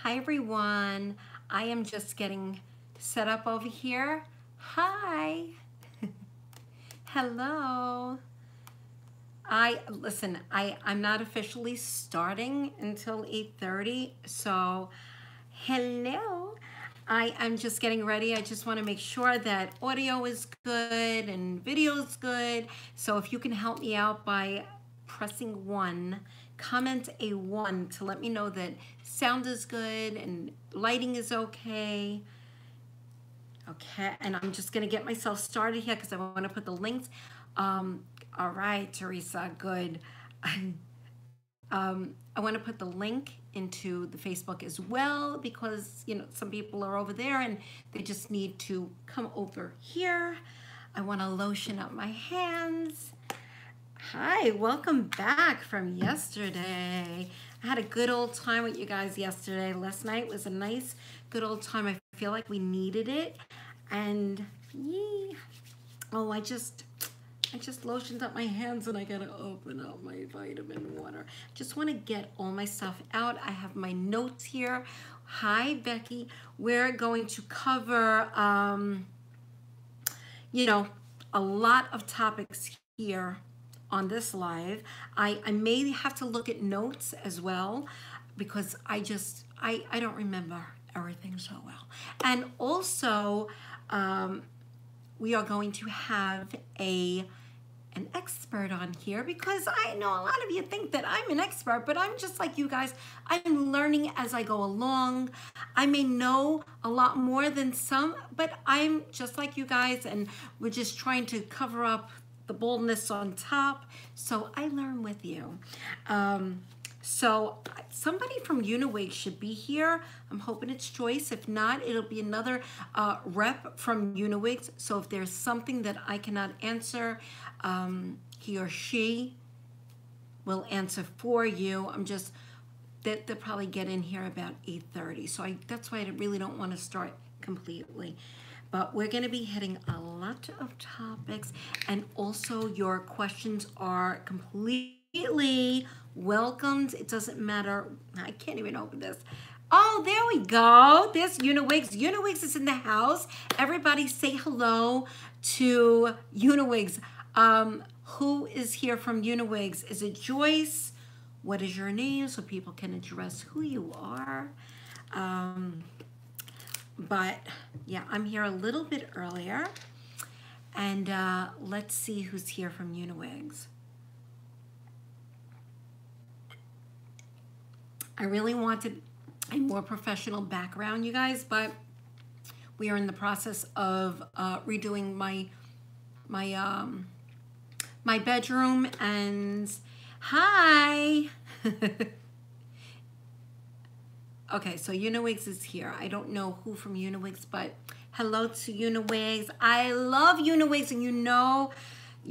Hi everyone. I am just getting set up over here. Hi. Hello. I'm not officially starting until 8:30, so hello. I'm just getting ready. I just want to make sure that audio is good and video is good. So if you can help me out by pressing 1, comment a 1 to let me know that sound is good and lighting is okay. Okay, and I'm just gonna get myself started here because I want to put the links. All right, Teresa, good. I want to put the link into the Facebook as well because, some people are over there and they just need to come over here. I want to lotion up my hands. Hi, welcome back from yesterday. I had a good old time with you guys yesterday. Last night was a nice, good old time. I feel like we needed it. And, oh, I just lotioned up my hands and I gotta open up my vitamin water. Just wanna get all my stuff out. I have my notes here. Hi, Becky. We're going to cover, a lot of topics here on this live. I may have to look at notes as well because I don't remember everything so well. And also, we are going to have an expert on here because I know a lot of you think that I'm an expert, but I'm just like you guys. I'm learning as I go along. I may know a lot more than some, but I'm just like you guys, and we're just trying to cover up the baldness on top. So I learn with you. So somebody from Uniwig should be here. I'm hoping it's Joyce. If not, it'll be another rep from Uniwigs. So if there's something that I cannot answer, he or she will answer for you. They'll probably get in here about 8:30. So that's why I really don't want to start completely. But we're going to be hitting a lot of topics, and also your questions are completely welcomed. It doesn't matter. I can't even open this. Oh, there we go. There's Uniwigs. Uniwigs is in the house. Everybody say hello to Uniwigs. Who is here from Uniwigs? Is it Joyce? What is your name so people can address who you are? But yeah, I'm here a little bit earlier. And let's see who's here from Uniwigs. I really wanted a more professional background, you guys, but we are in the process of redoing my bedroom. And hi. Okay, so Uniwigs is here. I don't know who from Uniwigs, but hello to Uniwigs. I love Uniwigs, and you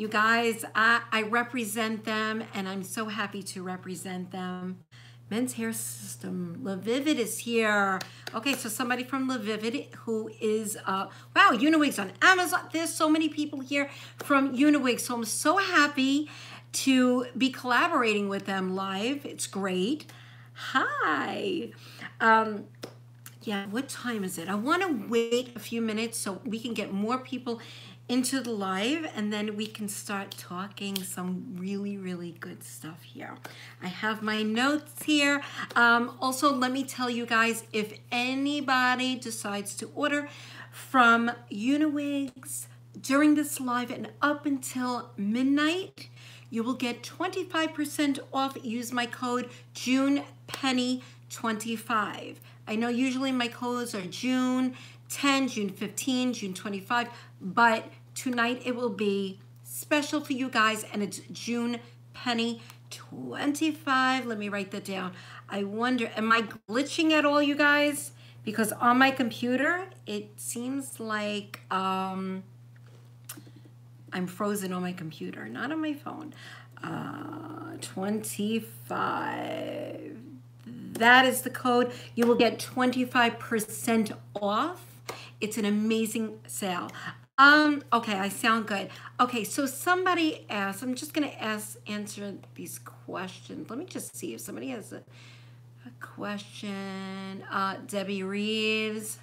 guys, I represent them, and I'm so happy to represent them. Men's Hair System, Levivid is here. Okay, so somebody from Levivid who is, wow, Uniwigs on Amazon. There's so many people here from Uniwigs, so I'm so happy to be collaborating with them live. It's great. Hi. Yeah, what time is it? I want to wait a few minutes so we can get more people into the live, and then we can start talking some really, really good stuff here. I have my notes here. Also, let me tell you guys, if anybody decides to order from Uniwigs during this live and up until midnight, you will get 25% off. Use my code JunePenny25. I know usually my codes are June 10, June 15, June 25, but tonight it will be special for you guys, and it's June Penny 25. Let me write that down. I wonder, am I glitching at all, you guys? Because on my computer, it seems like I'm frozen on my computer, not on my phone. 25. That is the code. You will get 25% off. It's an amazing sale. Okay, I sound good. Okay, so somebody asked, I'm just gonna answer these questions. Let me just see if somebody has A question. Debbie Reeves.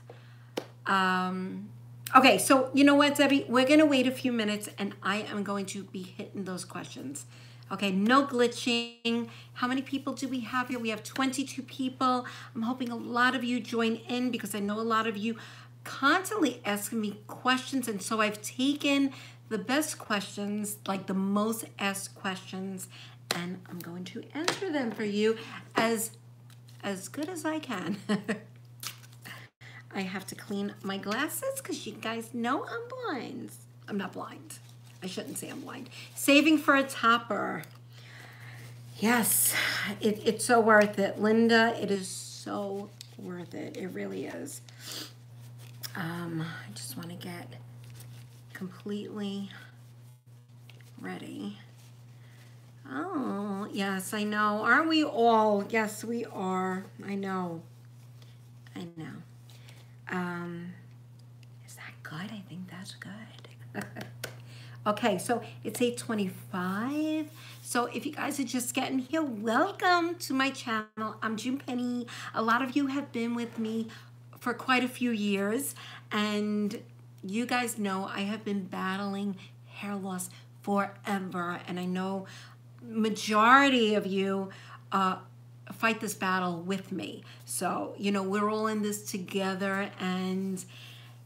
Okay, so you know what, Debbie? We're going to wait a few minutes and I am going to be hitting those questions. Okay, no glitching. How many people do we have here? We have 22 people. I'm hoping a lot of you join in because I know a lot of you constantly asking me questions, and so I've taken the best questions, like the most asked questions, and I'm going to answer them for you as good as I can. I have to clean my glasses because you guys know I'm blind. I'm not blind. I shouldn't say I'm blind. Saving for a topper. Yes, it's so worth it. Linda, it is so worth it. It really is. I just want to get completely ready. Oh, yes, I know. Aren't we all? Yes, we are. I know. I know. Is that good? I think that's good. Okay, so it's 8:25. So if you guys are just getting here, welcome to my channel. I'm June Penny. A lot of you have been with me for quite a few years, and you guys know I have been battling hair loss forever, and I know majority of you fight this battle with me. So, you know, we're all in this together, and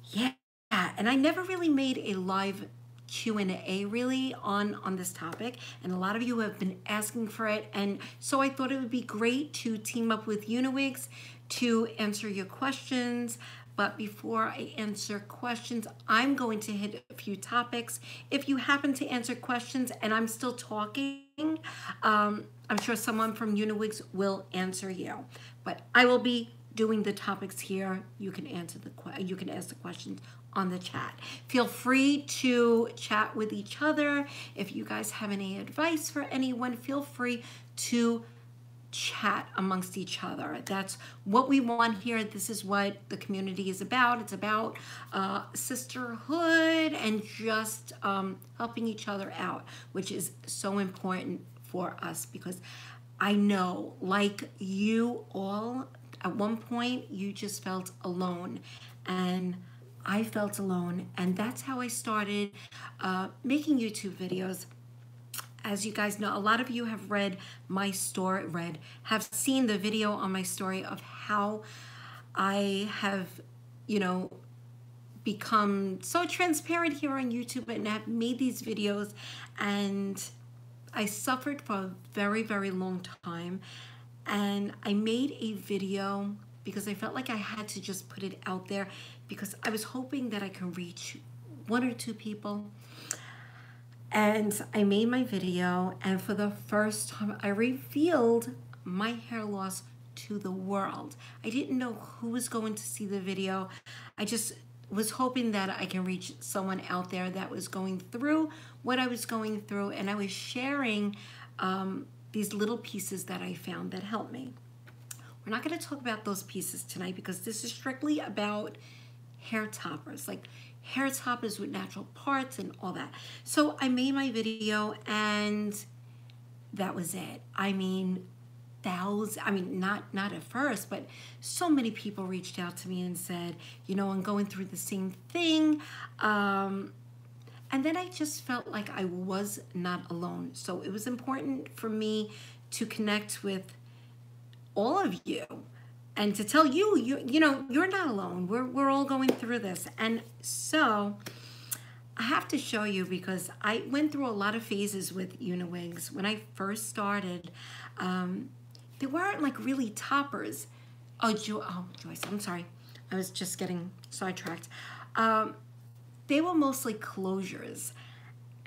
yeah, and I never really made a live Q&A really on this topic, and a lot of you have been asking for it, and so I thought it would be great to team up with Uniwigs to answer your questions. But before I answer questions, I'm going to hit a few topics. If you happen to answer questions and I'm still talking, I'm sure someone from Uniwigs will answer you. But I will be doing the topics here. You can ask the questions on the chat. Feel free to chat with each other. If you guys have any advice for anyone, feel free to chat amongst each other. That's what we want here. This is what the community is about. It's about sisterhood and just helping each other out, which is so important for us, because I know, like you all, at one point you just felt alone, and I felt alone, and that's how I started making YouTube videos. As you guys know, a lot of you have read my story, have seen the video on my story of how I have, you know, become so transparent here on YouTube and have made these videos. And I suffered for a very, very long time. And I made a video because I felt like I had to just put it out there, because I was hoping that I can reach 1 or 2 people. And I made my video, and for the first time, I revealed my hair loss to the world. I didn't know who was going to see the video. I just was hoping that I can reach someone out there that was going through what I was going through, and I was sharing these little pieces that I found that helped me. We're not going to talk about those pieces tonight because this is strictly about hair toppers, like hair toppers with natural parts and all that. So I made my video, and that was it. I mean, not at first, but so many people reached out to me and said, you know, I'm going through the same thing. And then I just felt like I was not alone. So it was important for me to connect with all of you and to tell you, you know, you're not alone. We're all going through this. And so I have to show you, because I went through a lot of phases with Uniwigs. When I first started, they weren't like really toppers. Oh, Joyce, I'm sorry. I was just getting sidetracked. They were mostly closures.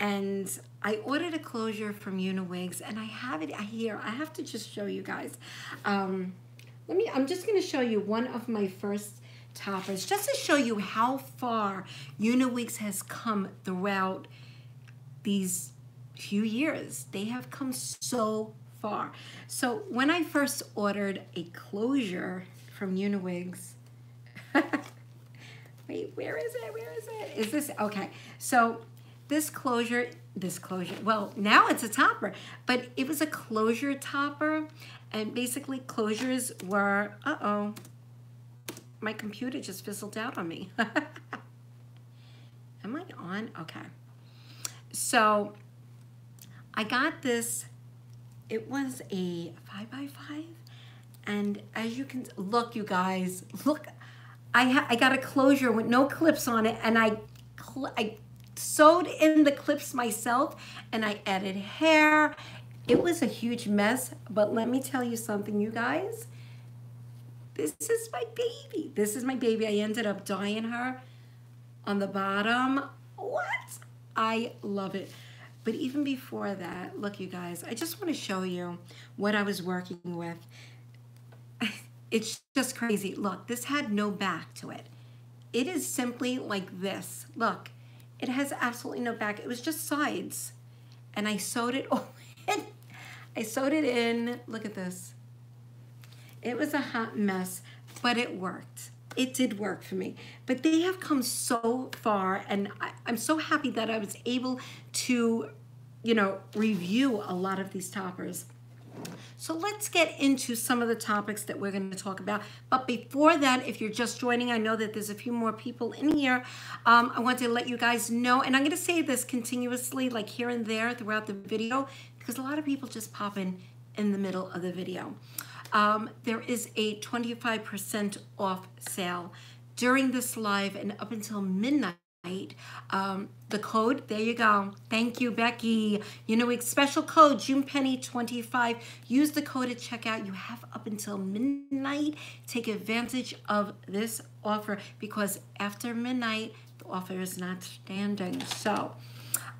And I ordered a closure from Uniwigs, and I have it here. I have to just show you guys. I'm just going to show you one of my first toppers, just to show you how far Uniwigs has come throughout these few years. They have come so far. So when I first ordered a closure from Uniwigs, wait, where is it? Is this, okay. So this closure, this closure. Well, now it's a topper, but it was a closure topper. And basically closures were, uh-oh, my computer just fizzled out on me. Am I on? Okay. So I got this, it was a 5x5. And as you can, look you guys, look, I got a closure with no clips on it, and I sewed in the clips myself, and I added hair. It was a huge mess, but let me tell you something, you guys. This is my baby. This is my baby. I ended up dyeing her on the bottom. What? I love it. But even before that, look, you guys, I just want to show you what I was working with. It's just crazy. Look, this had no back to it. It is simply like this. Look, it has absolutely no back. It was just sides. And I sewed it all in. I sewed it in. Look at this. It was a hot mess, but it worked. It did work for me. But they have come so far, and I'm so happy that I was able to, you know, review a lot of these toppers. So let's get into some of the topics that we're going to talk about. But before that, if you're just joining, I know that there's a few more people in here. I want to let you guys know, and I'm going to say this continuously, like here and there throughout the video, because a lot of people just pop in the middle of the video. There is a 25% off sale during this live and up until midnight. The code, there you go. Thank you, Becky. You know, it's special code JunePenny25. Use the code at checkout. You have up until midnight. Take advantage of this offer, because after midnight, the offer is not standing. So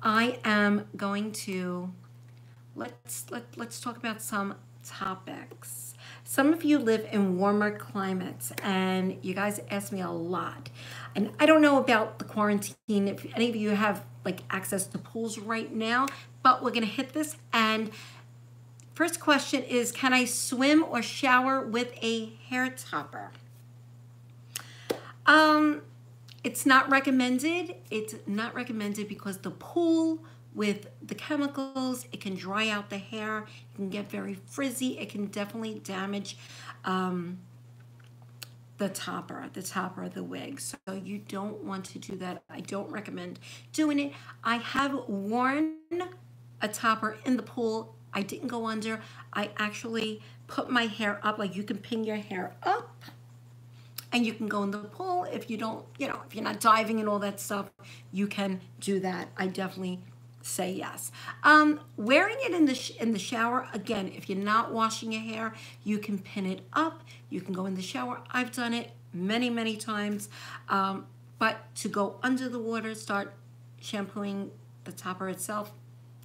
I am going to, let's talk about some topics. Some of you live in warmer climates, and you guys ask me a lot. And I don't know about the quarantine, if any of you have like access to pools right now, but we're gonna hit this. And first question is, can I swim or shower with a hair topper? It's not recommended. It's not recommended because the pool, with the chemicals, it can dry out the hair, it can get very frizzy, it can definitely damage the topper of the wig. So you don't want to do that. I don't recommend doing it. I have worn a topper in the pool. I didn't go under. I actually put my hair up, like you can pin your hair up and you can go in the pool. If you don't, you know, if you're not diving and all that stuff, you can do that. I definitely say yes. Wearing it in the shower, again, if you're not washing your hair, you can pin it up. You can go in the shower. I've done it many times. But to go under the water, start shampooing the topper itself,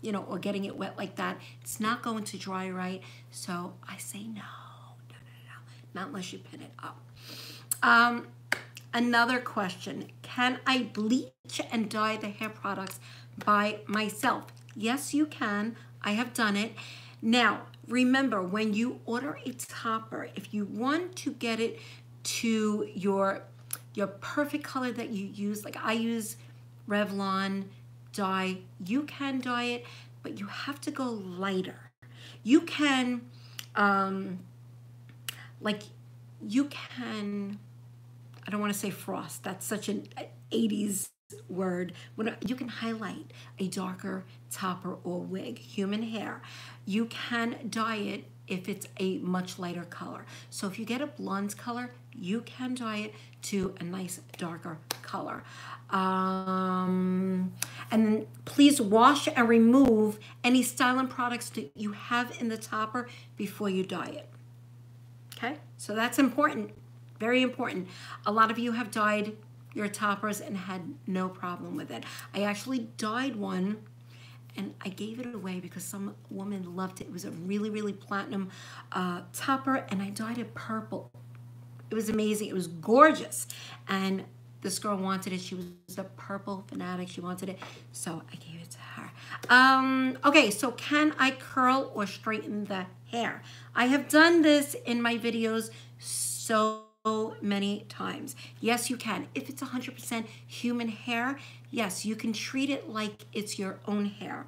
you know, or getting it wet like that, it's not going to dry right. So I say no, not unless you pin it up. Another question, can I bleach and dye the hair products by myself? Yes, you can. I have done it. Now, remember, when you order a topper, if you want to get it to your perfect color that you use, like I use Revlon dye, you can dye it, but you have to go lighter. You can, I don't want to say frost. That's such an 80s word. You can highlight a darker topper or wig, human hair. You can dye it if it's a much lighter color. So if you get a blonde color, you can dye it to a nice darker color. And then please wash and remove any styling products that you have in the topper before you dye it. Okay, so that's important, very important. A lot of you have dyed your toppers and had no problem with it. I actually dyed one and I gave it away because some woman loved it. It was a really platinum topper, and I dyed it purple. It was amazing. It was gorgeous. And this girl wanted it. She was a purple fanatic. She wanted it. So I gave it to her. Okay, so can I curl or straighten the hair? I have done this in my videos so many times. Yes, you can. If it's 100% human hair, yes, you can treat it like it's your own hair.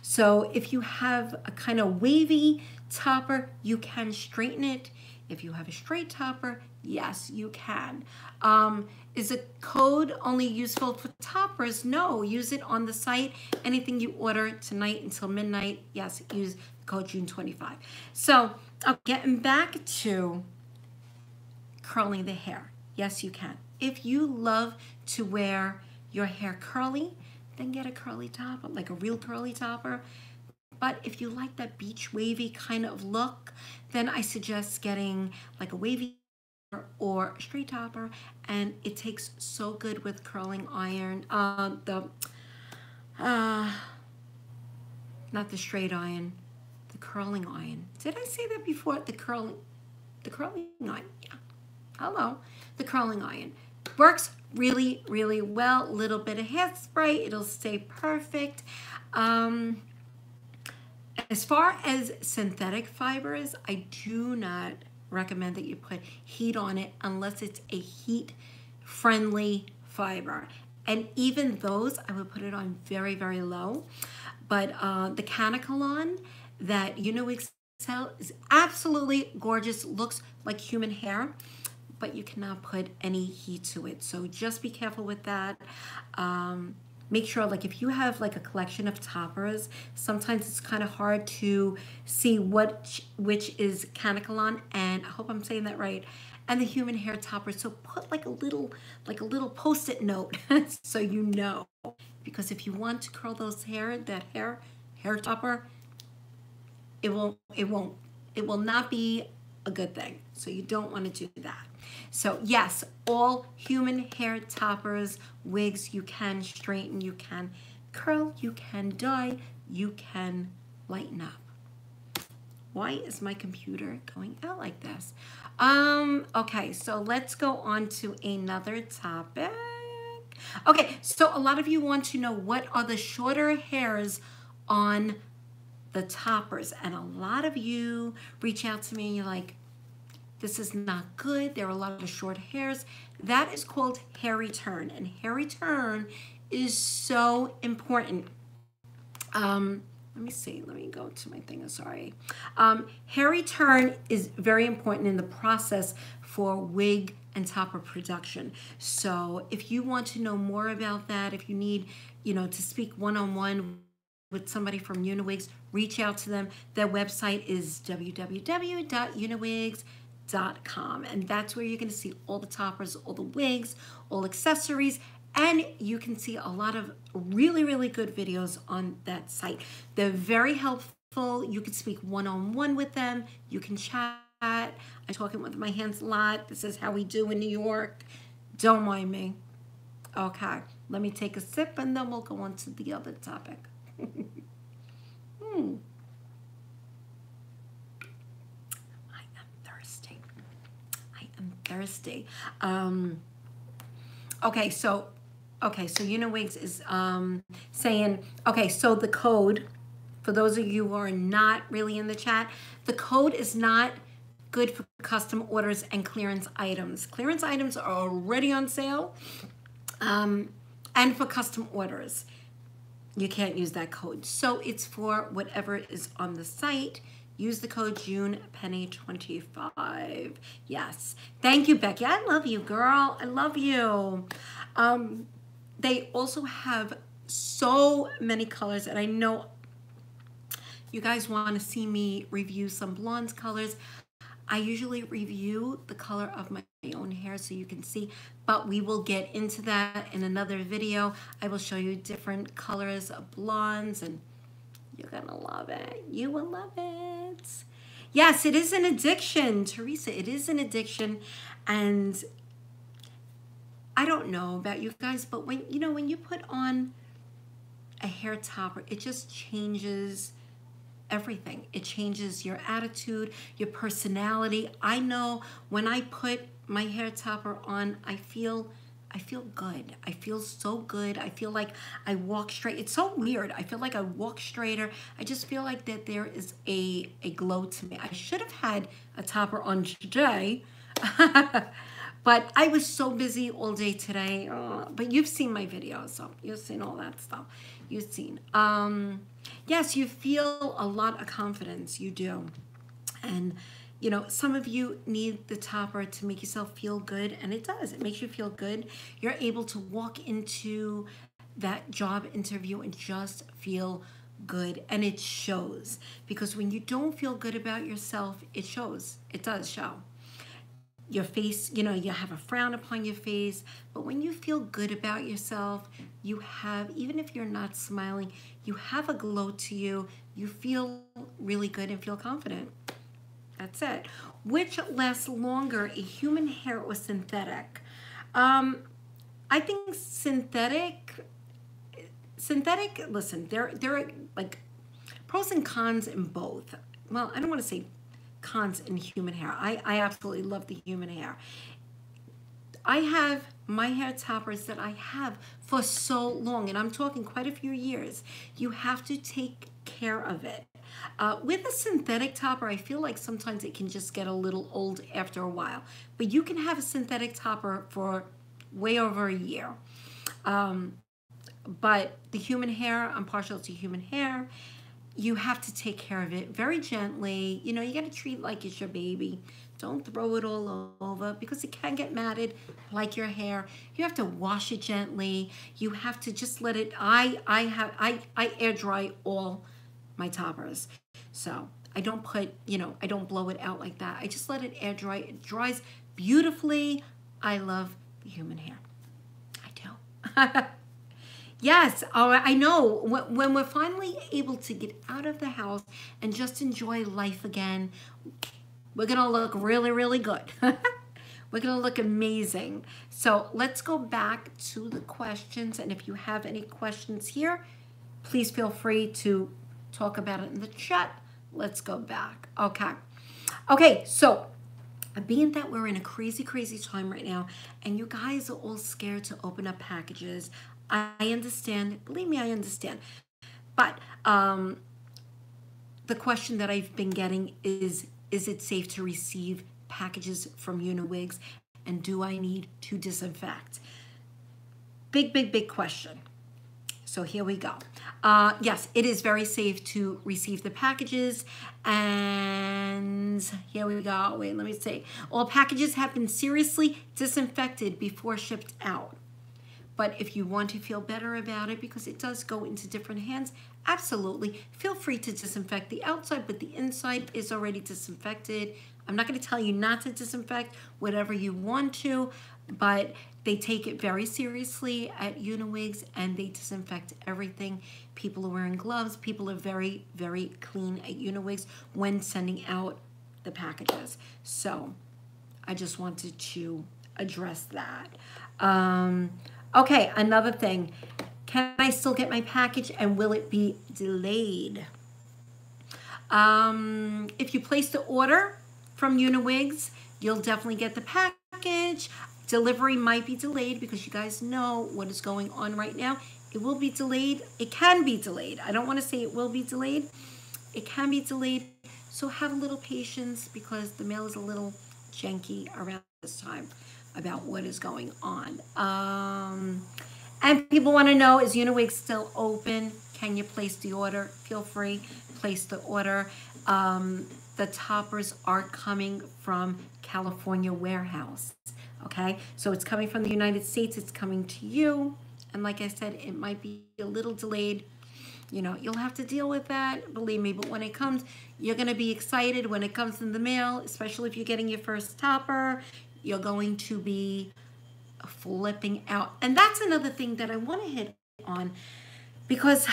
So if you have a kind of wavy topper, you can straighten it. If you have a straight topper, yes, you can. Is a code only useful for toppers? No, use it on the site. Anything you order tonight until midnight, yes, use the code June25. So getting back to curling the hair. Yes, you can. If you love to wear your hair curly, then get a curly topper, like a real curly topper. But if you like that beach wavy kind of look, then I suggest getting like a wavy or a straight topper, and it takes so good with curling iron. Not the straight iron, the curling iron. Did I say that before? The curling iron. Yeah. Hello, the curling iron works really, really well. Little bit of hairspray, it'll stay perfect. As far as synthetic fibers, I do not recommend that you put heat on it unless it's a heat-friendly fiber. And even those, I would put it on very, very low. But the Canicolon that Uniwigs sell is absolutely gorgeous, looks like human hair, but you cannot put any heat to it. So just be careful with that. Make sure, like if you have like a collection of toppers, sometimes it's kind of hard to see which is Canicolon, and I hope I'm saying that right, and the human hair topper. So put like a little post-it note so you know, because if you want to curl those hair topper, it will not be a good thing. So you don't want to do that. So yes, all human hair toppers, wigs, you can straighten, you can curl, you can dye, you can lighten up. Why is my computer going out like this? Okay, so let's go on to another topic. Okay, so a lot of you want to know what are the shorter hairs on the toppers, and a lot of you reach out to me and you're like, this is not good. There are a lot of short hairs. That is called hair return, and hair return is so important. Let me see. Let me go to my thing. Sorry. Hair return is very important in the process for wig and topper production. So if you want to know more about that, if you need, to speak one-on-one with somebody from Uniwigs, reach out to them. Their website is www.uniwigs.com. And that's where you're going to see all the toppers, all the wigs, all accessories, and you can see a lot of really, really good videos on that site. They're very helpful. You can speak one-on-one with them. You can chat. I'm talking with my hands a lot. This is how we do in New York. Don't mind me. Okay, let me take a sip and then we'll go on to the other topic. Thirsty. Okay, so Uniwigs is saying, okay, so the code, for those of you who are not really in the chat, the code is not good for custom orders and clearance items. Clearance items are already on sale, and for custom orders, you can't use that code. So it's for whatever is on the site. Use the code JunePenny25. Yes. Thank you, Becky. I love you, girl. I love you. They also have so many colors, and I know you guys want to see me review some blonde colors. I usually review the color of my own hair so you can see, but we will get into that in another video. I will show you different colors of blondes, and you're gonna love it. You will love it. Yes, it is an addiction, Teresa. It is an addiction, and I don't know about you guys, but when you put on a hair topper, it just changes everything. It changes your attitude, your personality. I know when I put my hair topper on, I feel good. I feel so good. I feel like I walk straight. It's so weird. I feel like I walk straighter. I just feel like that there is a glow to me. I should have had a topper on today, But I was so busy all day today. But you've seen my videos, so you've seen all that stuff. You've seen. Yes, you feel a lot of confidence. You do. And, you know, some of you need the topper to make yourself feel good, and it does. It makes you feel good. You're able to walk into that job interview and just feel good, and it shows. Because when you don't feel good about yourself, it shows. It does show. Your face, you know, you have a frown upon your face, but when you feel good about yourself, you have, even if you're not smiling, you have a glow to you. You feel really good and feel confident. That's it. Which lasts longer, a human hair or synthetic? I think synthetic, listen, there are like pros and cons in both. Well, I don't want to say cons in human hair. I absolutely love the human hair. I have my hair toppers that I have for so long, and I'm talking quite a few years. You have to take care of it. With a synthetic topper, I feel like sometimes it can just get a little old after a while. But you can have a synthetic topper for way over a year. But the human hair, I'm partial to human hair. You have to take care of it very gently. You know, you got to treat it like it's your baby. Don't throw it all over because it can get matted like your hair. You have to wash it gently. You have to just let it, I air dry all my toppers. So I don't put, you know, I don't blow it out like that. I just let it air dry. It dries beautifully. I love the human hair. I do. Yes, I know. When we're finally able to get out of the house and just enjoy life again, we're going to look really, really good. We're going to look amazing. So let's go back to the questions. And if you have any questions here, please feel free to talk about it in the chat. Let's go back. Okay, so being that we're in a crazy, crazy time right now, and you guys are all scared to open up packages, I understand. Believe me, I understand. But the question that I've been getting is it safe to receive packages from Uniwigs? And do I need to disinfect? Big, big, big question. So here we go. Yes, it is very safe to receive the packages. And here we go. Wait, let me see. All packages have been seriously disinfected before shipped out. But if you want to feel better about it, because it does go into different hands, absolutely. Feel free to disinfect the outside, but the inside is already disinfected. I'm not going to tell you not to disinfect whatever you want to, but they take it very seriously at Uniwigs, and they disinfect everything. People are wearing gloves. People are very, very clean at Uniwigs when sending out the packages. So I just wanted to address that. Okay, another thing. Can I still get my package, and will it be delayed? If you place the order from Uniwigs, you'll definitely get the package. Delivery might be delayed because you guys know what is going on right now. It will be delayed. It can be delayed. I don't want to say it will be delayed. It can be delayed. So have a little patience because the mail is a little janky around this time about what is going on. And people want to know, is Uniwigs still open? Can you place the order? Feel free, place the order. The toppers are coming from California warehouse. Okay, so it's coming from the United States. It's coming to you. And like I said, it might be a little delayed. You know, you'll have to deal with that, believe me. But when it comes, you're going to be excited when it comes in the mail, especially if you're getting your first topper. You're going to be flipping out. And that's another thing that I want to hit on because,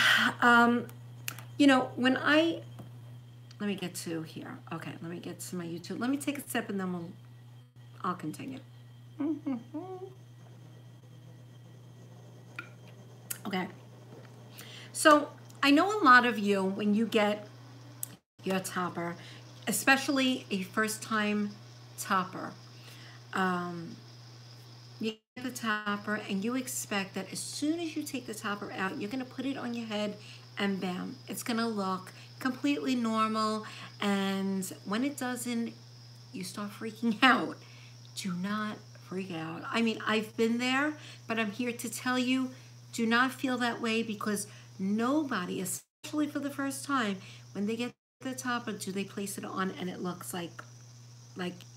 you know, when let me get to here. Okay, let me get to my YouTube. Let me take a step and then I'll continue. Okay. So I know a lot of you, when you get your topper, especially a first-time topper, you get the topper and you expect that as soon as you take the topper out, you're going to put it on your head and bam, it's going to look completely normal. And when it doesn't, you start freaking out do not freak out. I mean, I've been there, but I'm here to tell you, do not feel that way, because nobody, especially for the first time, when they get the topper, do they place it on and it looks like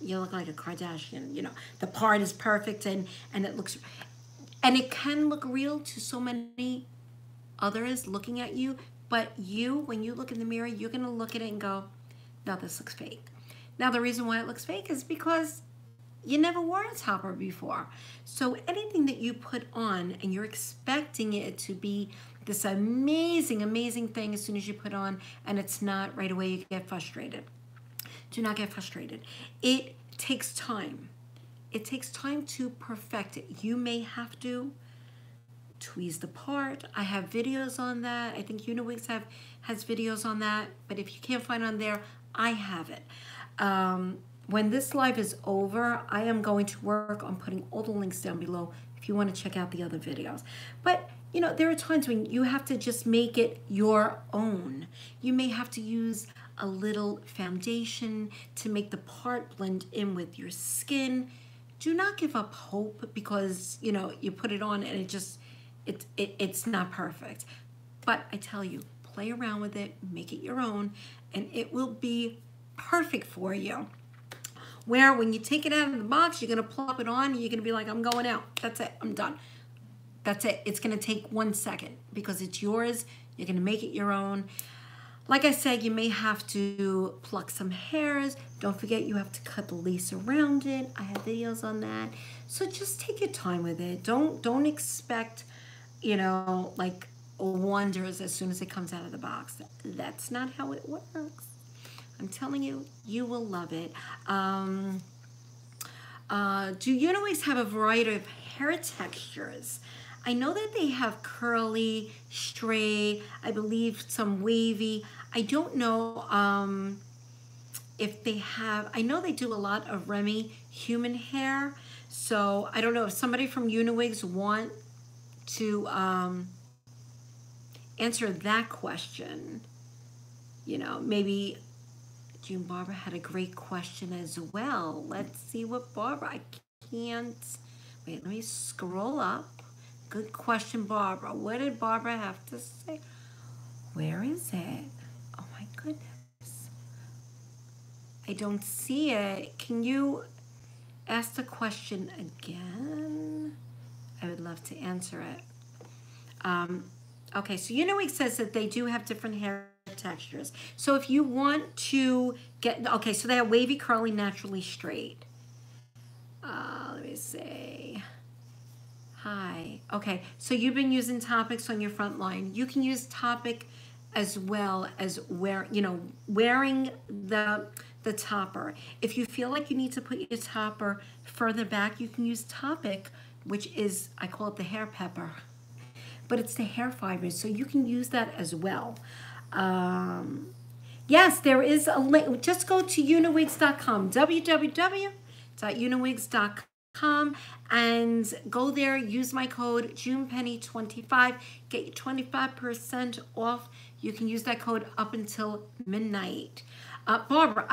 you look like a Kardashian. You know, the part is perfect and it looks, and it can look real to so many others looking at you, but you, when you look in the mirror, you're gonna look at it and go, no, this looks fake. Now, the reason why it looks fake is because you never wore a topper before. So anything that you put on and you're expecting it to be this amazing, amazing thing, as soon as you put on and it's not, right away you get frustrated. Do not get frustrated. It takes time. It takes time to perfect it. You may have to tweeze the part. I have videos on that. I think Uniwigs has videos on that, but if you can't find on there, I have it. When this live is over, I am going to work on putting all the links down below if you want to check out the other videos. But, you know, there are times when you have to just make it your own. You may have to use a little foundation to make the part blend in with your skin. Do not give up hope because, you know, you put it on and it's not perfect. But I tell you, play around with it, make it your own, and it will be perfect for you. Where when you take it out of the box, you're gonna plop it on, and you're gonna be like, I'm going out. That's it, I'm done. That's it. It's gonna take 1 second because it's yours. You're gonna make it your own. Like I said, you may have to pluck some hairs. Don't forget you have to cut the lace around it. I have videos on that. So just take your time with it. Don't expect, you know, like wonders as soon as it comes out of the box. That's not how it works. I'm telling you, you will love it. Do Uniwigs have a variety of hair textures? I know that they have curly, straight, I believe some wavy. I don't know if they have, I know they do a lot of Remy human hair. So I don't know if somebody from Uniwigs want to answer that question. You know, maybe June Barbara had a great question as well. Let's see what Barbara, I can't, wait, let me scroll up. Good question, Barbara. What did Barbara have to say? Where is it? Oh my goodness. I don't see it. Can you ask the question again? I would love to answer it. Okay, so Uniwig says that they do have different hair textures. So if you want to get, okay, so they have wavy, curly, naturally straight. Let me see. Hi. Okay, so you've been using topics on your front line. You can use topic as well as wearing the topper. If you feel like you need to put your topper further back, you can use topic, which is, I call it the hair pepper, but it's the hair fibers, so you can use that as well. Yes, there is a link. Just go to uniwigs.com, www.uniwigs.com, and go there, use my code JunePenny25, get you 25% off. You can use that code up until midnight. Barbara,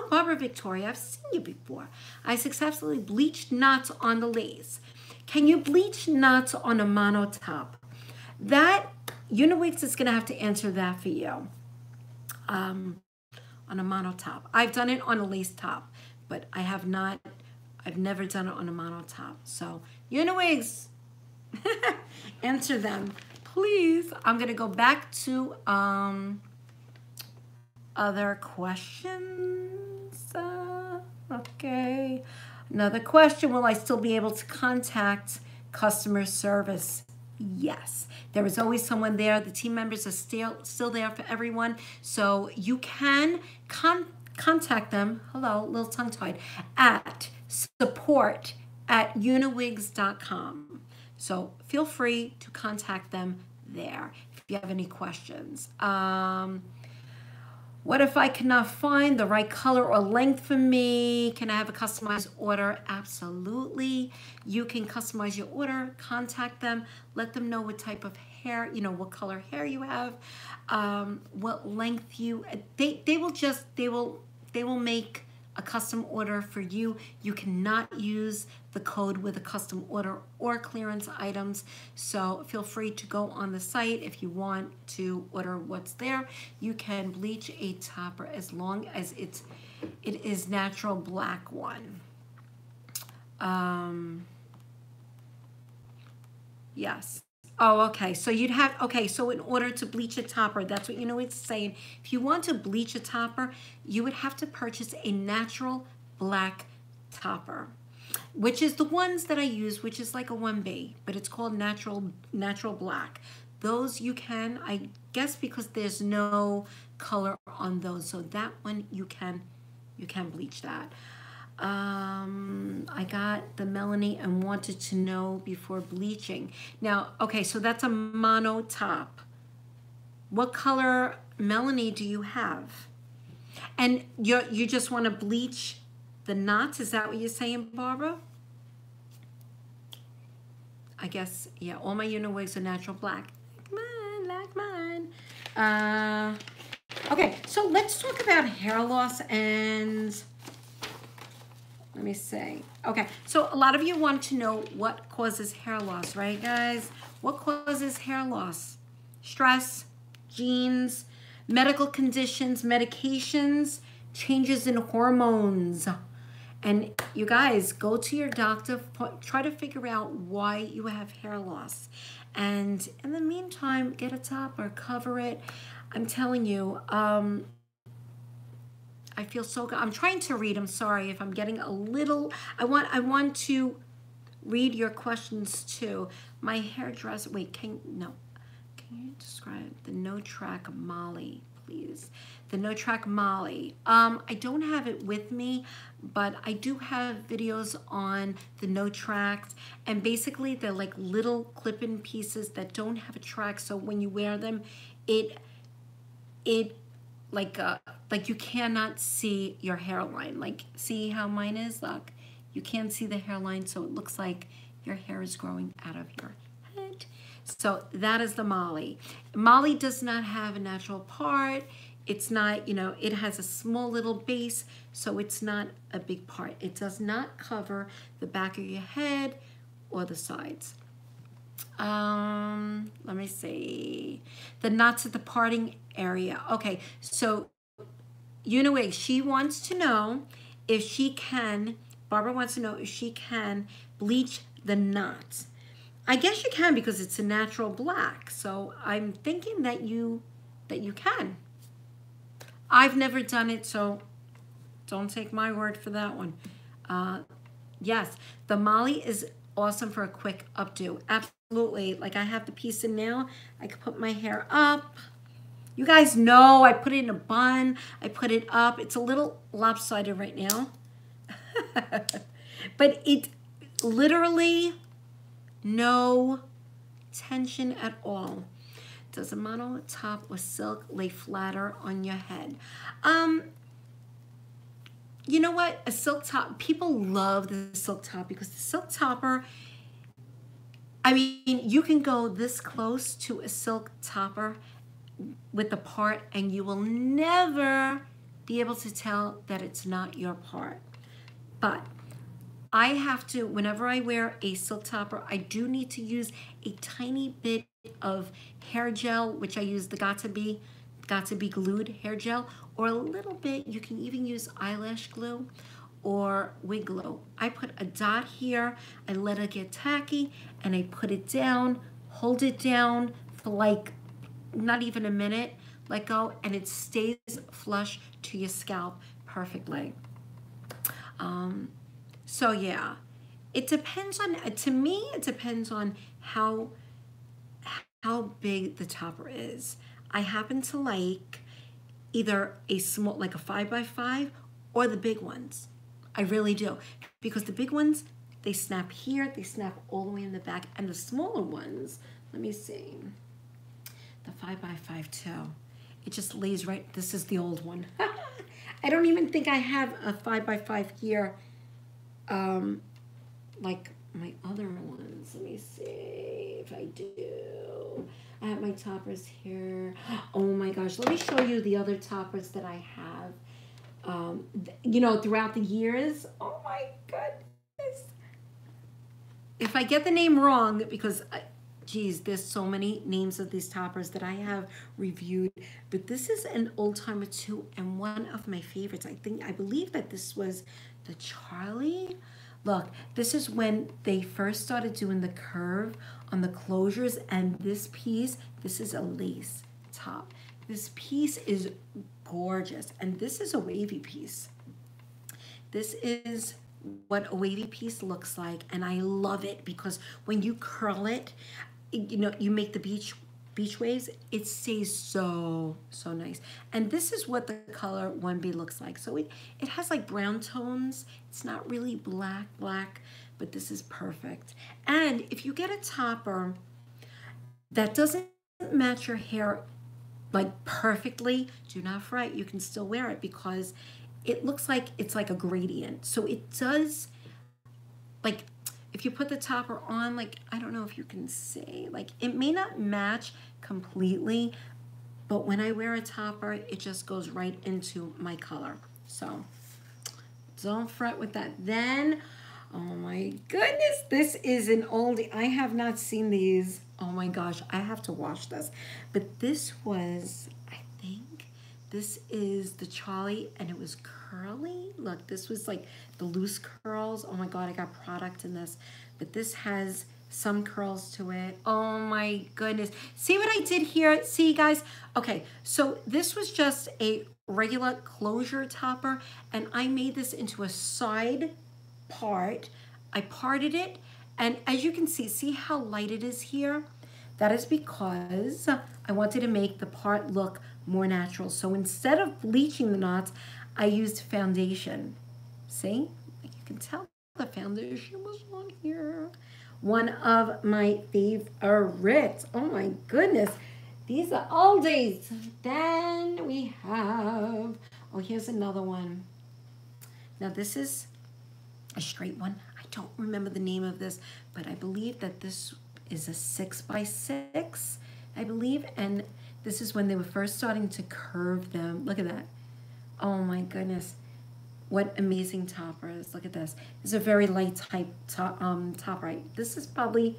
Barbara Victoria, I've seen you before. I successfully bleached knots on the lace. Can you bleach knots on a mono top? That, Uniwigs is gonna have to answer that for you. On a mono top. I've done it on a lace top, but I've never done it on a mono top. So Uniwigs, answer them, please. I'm gonna go back to other questions. Okay, another question, will I still be able to contact customer service? Yes, there is always someone there. The team members are still there for everyone. So you can contact them, hello, little tongue-tied, at support@uniwigs.com. So feel free to contact them there if you have any questions. What if I cannot find the right color or length for me? Can I have a customized order? Absolutely. You can customize your order, contact them, let them know what type of hair, what color hair you have, what length they will make a custom order for you. You cannot use the code with a custom order or clearance items. So feel free to go on the site if you want to order what's there. You can bleach a topper as long as it is natural black one. Yes. Oh, okay. So you'd have, okay, so in order to bleach a topper, that's what you know it's saying. If you want to bleach a topper, you would have to purchase a natural black topper, which is the ones that I use, which is like a 1B, but it's called natural black. Those you can, I guess, because there's no color on those. So that one you can bleach that. I got the Melanie and wanted to know before bleaching. Now, okay, so that's a mono top. What color Melanie do you have? And you just want to bleach the knots? Is that what you're saying, Barbara? I guess, yeah, all my Uniwigs are natural black. Like mine. Okay, so let's talk about hair loss and... Let me see. Okay, so a lot of you want to know what causes hair loss, right, guys? What causes hair loss? Stress, genes, medical conditions, medications, changes in hormones. And you guys, go to your doctor, try to figure out why you have hair loss. And in the meantime, get a topper, cover it. I'm telling you, I feel so good. I'm trying to read. I'm sorry if I'm getting a little. I want to read your questions too. My hairdresser. Wait, can you describe the No Track Molly, please? The No Track Molly. I don't have it with me, but I do have videos on the No Tracks, and basically they're like little clip-in pieces that don't have a track. So when you wear them, it like you cannot see your hairline. Like, see how mine is? Look, you can't see the hairline, so it looks like your hair is growing out of your head. So that is the Molly. Molly does not have a natural part. It's not, it has a small little base, so it's not a big part. It does not cover the back of your head or the sides. Let me see. The knots at the parting area. Okay, so Uniwig, she wants to know if she can, Barbara wants to know if she can bleach the knots. I guess you can because it's a natural black. So I'm thinking that you can. I've never done it, so don't take my word for that one. Yes, the Molly is awesome for a quick updo. Absolutely. Like, I have the piece in now. I can put my hair up. You guys know I put it in a bun. I put it up. It's a little lopsided right now. But it literally no tension at all. Does a mono top or silk lay flatter on your head? You know what? A silk top, people love the silk top because the silk topper, I mean, you can go this close to a silk topper with the part and you will never be able to tell that it's not your part. But I have to, whenever I wear a silk topper, I do need to use a tiny bit of hair gel, which I use the Got to Be glued hair gel, or a little bit. You can even use eyelash glue or wig glue. I put a dot here, I let it get tacky, and I put it down, hold it down for like not even a minute, let go, and it stays flush to your scalp perfectly. So yeah, it depends on, to me, it depends on how big the topper is. I happen to like either a small, like a 5x5, or the big ones. I really do. Because the big ones, they snap here, they snap all the way in the back. And the smaller ones, let me see. The 5x5 too. It just lays right, this is the old one. I don't even think I have a 5x5 here, like my other ones. Let me see if I do. I have my toppers here. Oh my gosh, let me show you the other toppers that I have. you know, throughout the years. Oh my goodness. If I get the name wrong, because geez, there's so many names of these toppers that I have reviewed, but this is an old timer too, and one of my favorites. I believe that this was the Charlie. Look, this is when they first started doing the curve on the closures, and this piece, this is a lace top. This piece is gorgeous, and this is a wavy piece. This is what a wavy piece looks like, and I love it because when you curl it, you know, you make the beach waves, it stays so nice. And this is what the color 1B looks like. So it has like brown tones. It's not really black, but this is perfect. And if you get a topper that doesn't match your hair like perfectly, do not fret. You can still wear it because it looks like it's like a gradient. So it does, like, if you put the topper on, like, I don't know if you can see, like, it may not match completely, but when I wear a topper, it just goes right into my color. So don't fret with that. Then, oh my goodness, this is an oldie. I have not seen these. Oh my gosh, I have to watch this. But this was, I think, this is the Charlie, and it was curly. Look, this was like the loose curls. Oh my God, I got product in this. But this has some curls to it. Oh my goodness. See what I did here? See, guys? Okay, so this was just a regular closure topper, and I made this into a side part. I parted it, and as you can see how light it is here? That is because I wanted to make the part look more natural. So instead of bleaching the knots, I used foundation. See? You can tell the foundation was on here. One of my favorites. Oh my goodness. These are oldies. Then we have, oh, here's another one. Now this is a straight one. I don't remember the name of this, but I believe that this is a 6x6, I believe. And this is when they were first starting to curve them. Look at that. Oh my goodness. What amazing toppers. Look at this. It's a very light type top, right? This is probably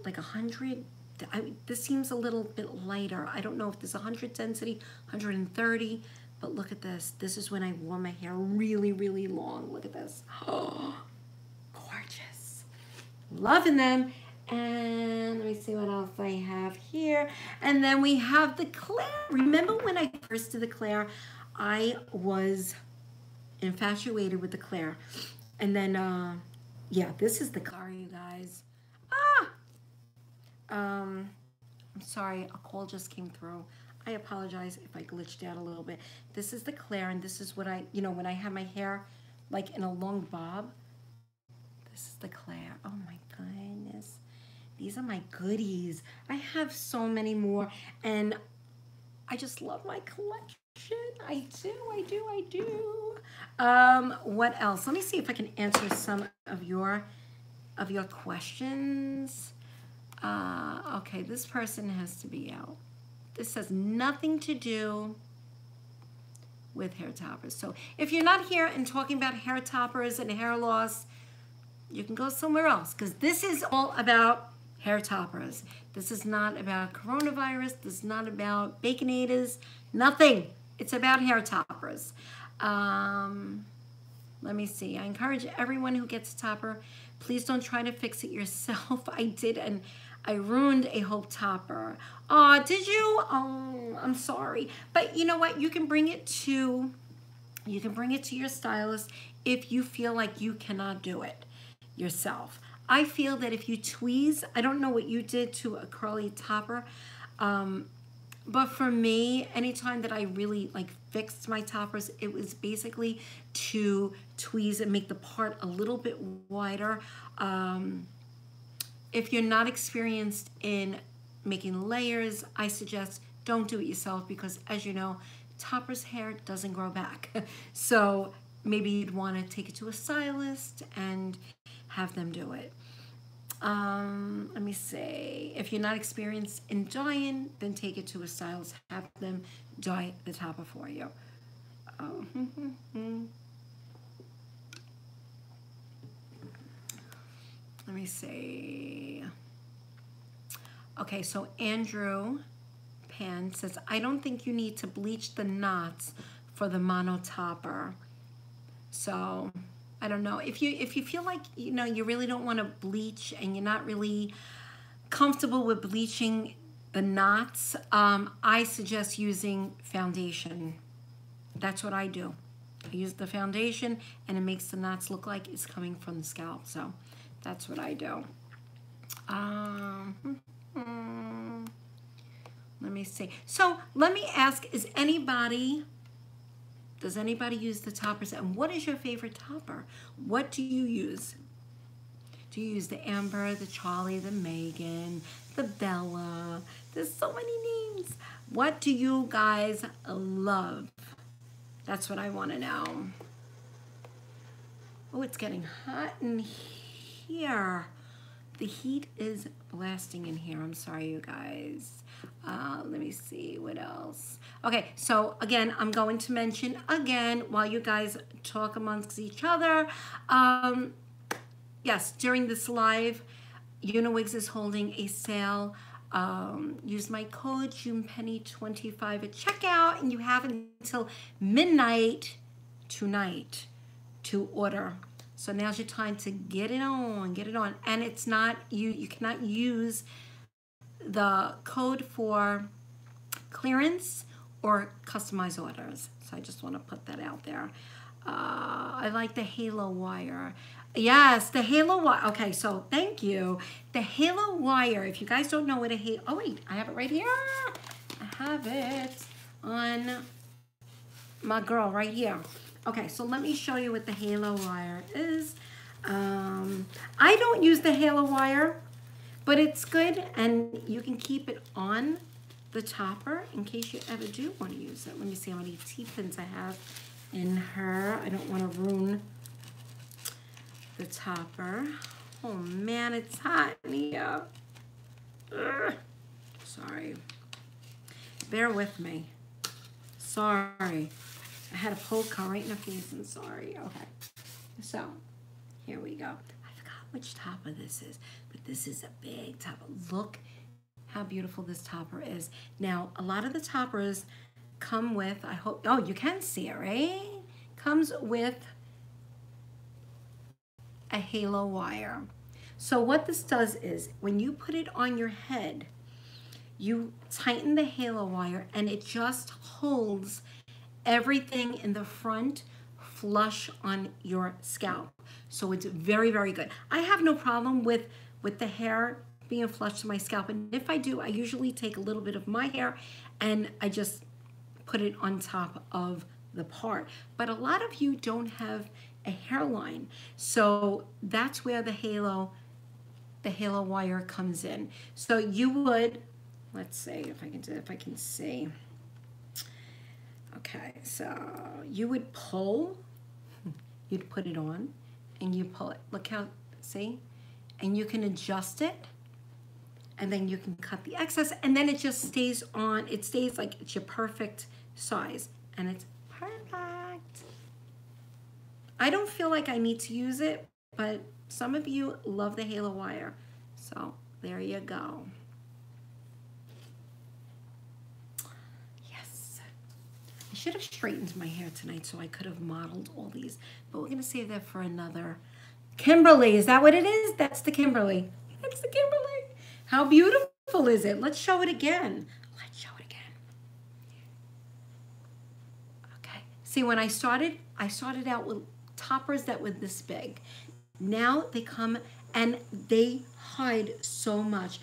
like 100. This seems a little bit lighter. I don't know if this is 100 density, 130, but look at this. This is when I wore my hair really long. Look at this. Oh, gorgeous. Loving them. And let me see what else I have here. And then we have the Claire. Remember when I first did the Claire, I was infatuated with the Claire. And then, yeah, this is the, sorry, you guys. I'm sorry, a call just came through. I apologize if I glitched out a little bit. This is the Claire, and this is what I, you know, when I have my hair like in a long bob, this is the Claire. Oh my goodness. These are my goodies. I have so many more, and I just love my collection. I do. What else? Let me see if I can answer some of your questions. Okay, this person has to be out. This has nothing to do with hair toppers. So if you're not here and talking about hair toppers and hair loss, you can go somewhere else, because this is all about hair toppers. This is not about coronavirus. This is not about baconators. Nothing. It's about hair toppers. Let me see. I encourage everyone who gets a topper, please don't try to fix it yourself. I did, and I ruined a whole topper. Oh, did you? Oh, I'm sorry. But you know what? You can bring it to your stylist if you feel like you cannot do it yourself. I feel that if you tweeze, I don't know what you did to a curly topper, but for me, anytime that I really like fixed my toppers, it was basically to tweeze and make the part a little bit wider. If you're not experienced in making layers, I suggest don't do it yourself, because as you know, toppers hair doesn't grow back. So maybe you'd want to take it to a stylist and have them do it. Let me see. If you're not experienced in dyeing, then take it to a stylist. Have them dye the topper for you. Oh. Let me see. Okay, so Andrew Pan says, I don't think you need to bleach the knots for the mono topper. So I don't know. If you feel like, you know, you really don't want to bleach and you're not really comfortable with bleaching the knots, I suggest using foundation. That's what I do. I use the foundation and it makes the knots look like it's coming from the scalp. So that's what I do. Let me see. So let me ask, does anybody use the toppers? And what is your favorite topper? What do you use? Do you use the Amber, the Charlie, the Megan, the Bella? There's so many names. What do you guys love? That's what I want to know. Oh, it's getting hot in here. The heat is blasting in here. I'm sorry, you guys. Let me see what else. Okay, so again, I'm going to mention again while you guys talk amongst each other. Yes, during this live, Uniwigs is holding a sale. Use my code JunePenny25 at checkout, and you have until midnight tonight to order. So now's your time to get it on, And it's not, you cannot use the code for clearance or customized orders. So I just want to put that out there. I like the halo wire. Yes, the halo wire. Okay, so thank you. The halo wire, if you guys don't know what a halo, oh wait, I have it right here. I have it on my girl right here. Okay, so let me show you what the halo wire is. I don't use the halo wire, but it's good, and you can keep it on the topper in case you ever do want to use it. Let me see how many T-pins I have in her. I don't want to ruin the topper. Oh man, it's hot in here. Ugh. Sorry. Bear with me. Sorry. I had a poke right in the face. I'm sorry. Okay. So, here we go. I forgot which topper this is, but this is a big topper. Look how beautiful this topper is. Now, a lot of the toppers come with, I hope, oh, you can see it, right? Comes with a halo wire. So what this does is, when you put it on your head, you tighten the halo wire and it just holds everything in the front flush on your scalp. So it's very, very good. I have no problem with the hair being flush to my scalp. And if I do, I usually take a little bit of my hair and I just put it on top of the part. But a lot of you don't have a hairline. So that's where the halo wire comes in. So you would, let's see if I can see. Okay, so you would pull, you'd put it on and you pull it. Look how, see? And you can adjust it and then you can cut the excess and then it just stays on. It stays like it's your perfect size and it's perfect. I don't feel like I need to use it, but some of you love the halo wire. So there you go. Yes. I should have straightened my hair tonight so I could have modeled all these, but we're gonna save that for another. Kimberly, is that what it is? That's the Kimberly. That's the Kimberly. How beautiful is it? Let's show it again. Let's show it again. Okay. See, when I started out with toppers that were this big. Now they come and they hide so much.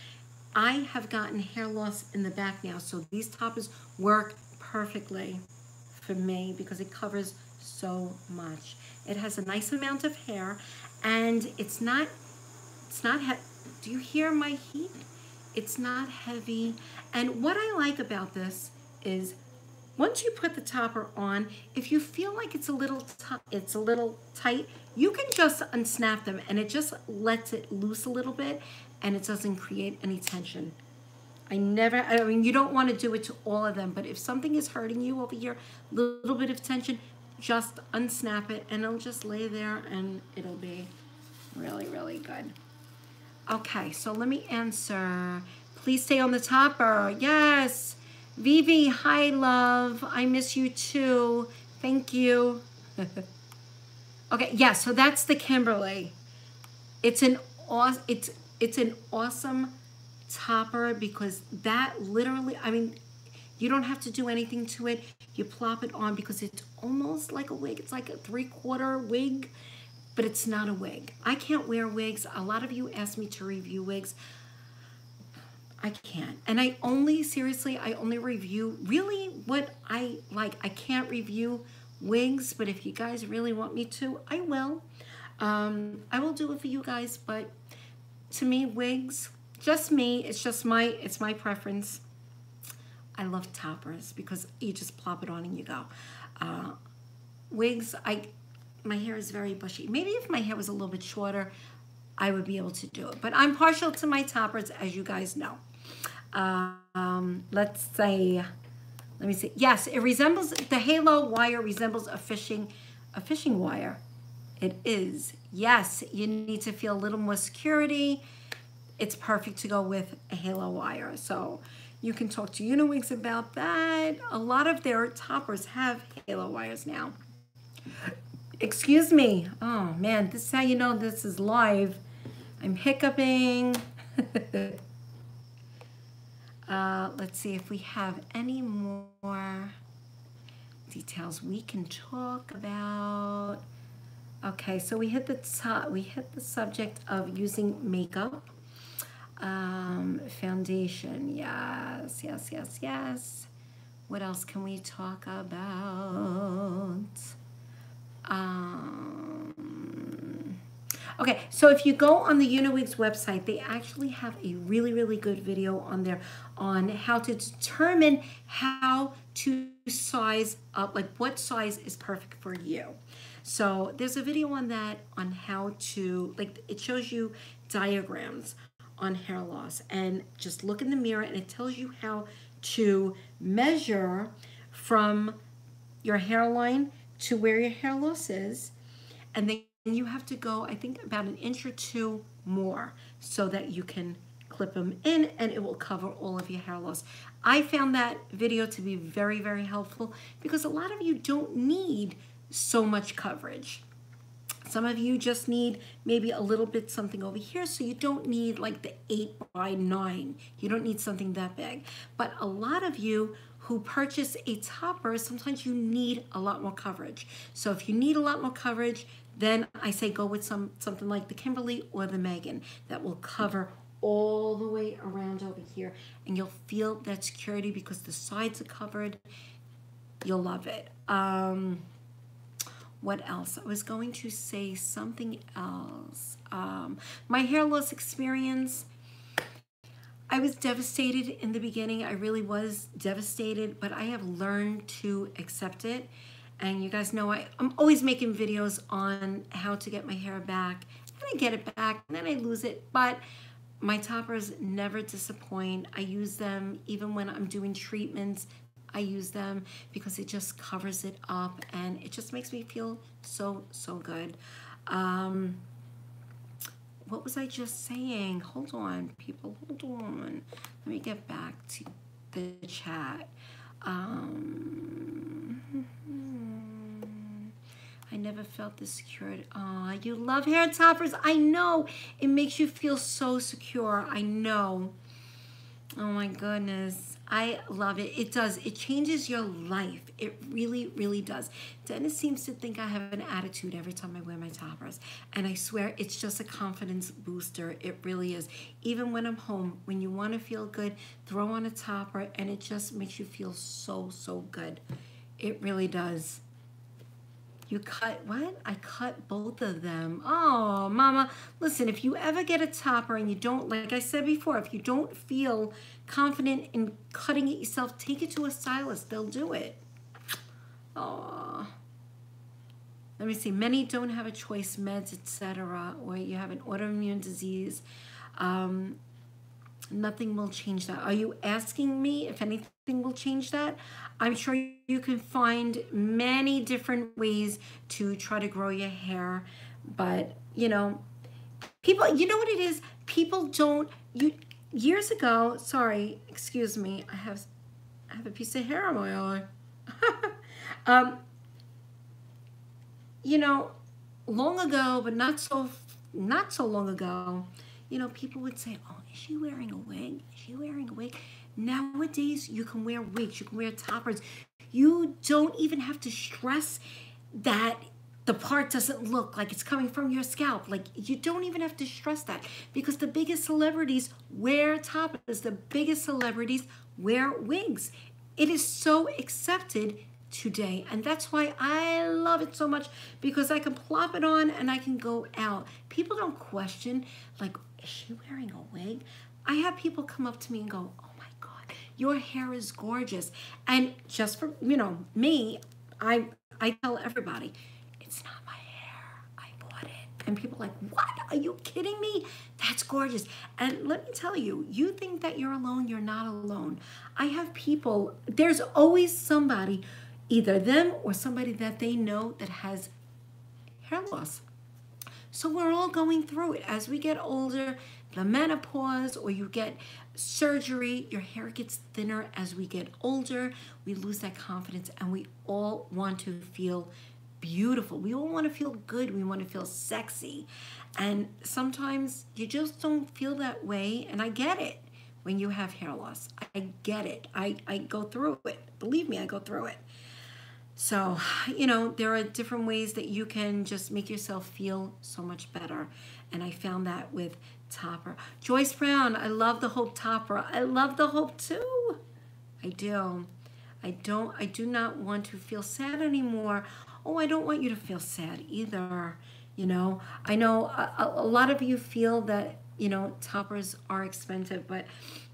I have gotten hair loss in the back now, so these toppers work perfectly for me because it covers so much. It has a nice amount of hair and it's not do you hear my heat? It's not heavy. And what I like about this is once you put the topper on, if you feel like it's a little tight, you can just unsnap them and it just lets it loose a little bit and it doesn't create any tension. I mean, you don't want to do it to all of them, but if something is hurting you over here, little bit of tension, just unsnap it and it'll just lay there and it'll be really, really good. Okay, so let me answer. Please stay on the topper. Yes. Vivi, hi, love. I miss you too. Thank you. Okay, yeah, so that's the Kimberly. It's an awesome topper because that literally, I mean, you don't have to do anything to it. You plop it on because it's almost like a wig. It's like a 3/4 wig, but it's not a wig. I can't wear wigs. A lot of you ask me to review wigs. I can't. And I only review really what I like. I can't review wigs, but if you guys really want me to, I will. I will do it for you guys, but to me, wigs, just me, it's my preference. I love toppers because you just plop it on and you go. Wigs, my hair is very bushy. Maybe if my hair was a little bit shorter, I would be able to do it. But I'm partial to my toppers, as you guys know. Let me see. Yes, it resembles, the halo wire resembles a fishing wire. It is. Yes, you need to feel a little more security. It's perfect to go with a halo wire. So you can talk to Uniwigs about that. A lot of their toppers have halo wires now. Excuse me. Oh man, this is how you know this is live. I'm hiccuping. Let's see if we have any more details we can talk about. Okay, so we hit the subject of using makeup. Foundation, yes. What else can we talk about? Okay, so if you go on the Uniwigs website, they actually have a really, really good video on there on how to determine how to size up, like what size is perfect for you. So there's a video on that, on how to, like, it shows you diagrams on hair loss, and just look in the mirror and it tells you how to measure from your hairline to where your hair loss is, and then you have to go, I think, about 1 inch or 2 more so that you can clip them in and it will cover all of your hair loss. I found that video to be very, very helpful because a lot of you don't need so much coverage. Some of you just need maybe a little bit something over here, so you don't need like the 8x9. You don't need something that big. But a lot of you who purchase a topper, sometimes you need a lot more coverage. So if you need a lot more coverage, then I say go with something like the Kimberly or the Megan that will cover all the way around over here, and you'll feel that security because the sides are covered. You'll love it. What else? I was going to say something else. My hair loss experience, I was devastated in the beginning. I really was devastated, but I have learned to accept it. And you guys know I'm always making videos on how to get my hair back. And I get it back, and then I lose it. But my toppers never disappoint. I use them even when I'm doing treatments. I use them because it just covers it up and it just makes me feel so, so good. What was I just saying? Hold on, people, hold on. Let me get back to the chat. I never felt this secure. Aw, you love hair toppers. I know. It makes you feel so secure. I know. Oh my goodness. I love it. It does. It changes your life. It really, really does. Dennis seems to think I have an attitude every time I wear my toppers. And I swear it's just a confidence booster. It really is. Even when I'm home, when you want to feel good, throw on a topper and it just makes you feel so, so good. It really does. You cut, what? I cut both of them. Oh, mama, listen, if you ever get a topper and you don't, like I said before, if you don't feel confident in cutting it yourself, take it to a stylist. They'll do it. Oh. Let me see. Many don't have a choice, meds, etc., or you have an autoimmune disease. Nothing will change that. Are you asking me if anything will change that? I'm sure you can find many different ways to try to grow your hair, but people, you know what it is? People don't, years ago, sorry, excuse me, I have a piece of hair on my eye. um, long ago, but not so long ago, people would say, "Oh, is she wearing a wig? Is she wearing a wig?" Nowadays, you can wear wigs, you can wear toppers. You don't even have to stress that the part doesn't look like it's coming from your scalp. Like, you don't even have to stress that, because the biggest celebrities wear toppers. The biggest celebrities wear wigs. It is so accepted today, and that's why I love it so much, because I can plop it on and I can go out. People don't question, like, is she wearing a wig? I have people come up to me and go, "Oh my God, your hair is gorgeous." And just for me, I tell everybody, it's not my hair, I bought it. And people are like, "What? Are you kidding me? That's gorgeous." And let me tell you, you think that you're alone, you're not alone. I have people, there's always somebody, either them or somebody that they know, that has hair loss. So we're all going through it. As we get older, the menopause, or you get surgery, your hair gets thinner. As we get older, we lose that confidence, and we all want to feel beautiful. We all want to feel good. We want to feel sexy. And sometimes you just don't feel that way, and I get it. When you have hair loss, I get it. I go through it. Believe me, I go through it. So, there are different ways that you can just make yourself feel so much better. And I found that with topper. Joyce Brown, I love the Hope topper. I love the Hope too. I do. I do not want to feel sad anymore. Oh, I don't want you to feel sad either. I know a lot of you feel that, toppers are expensive, but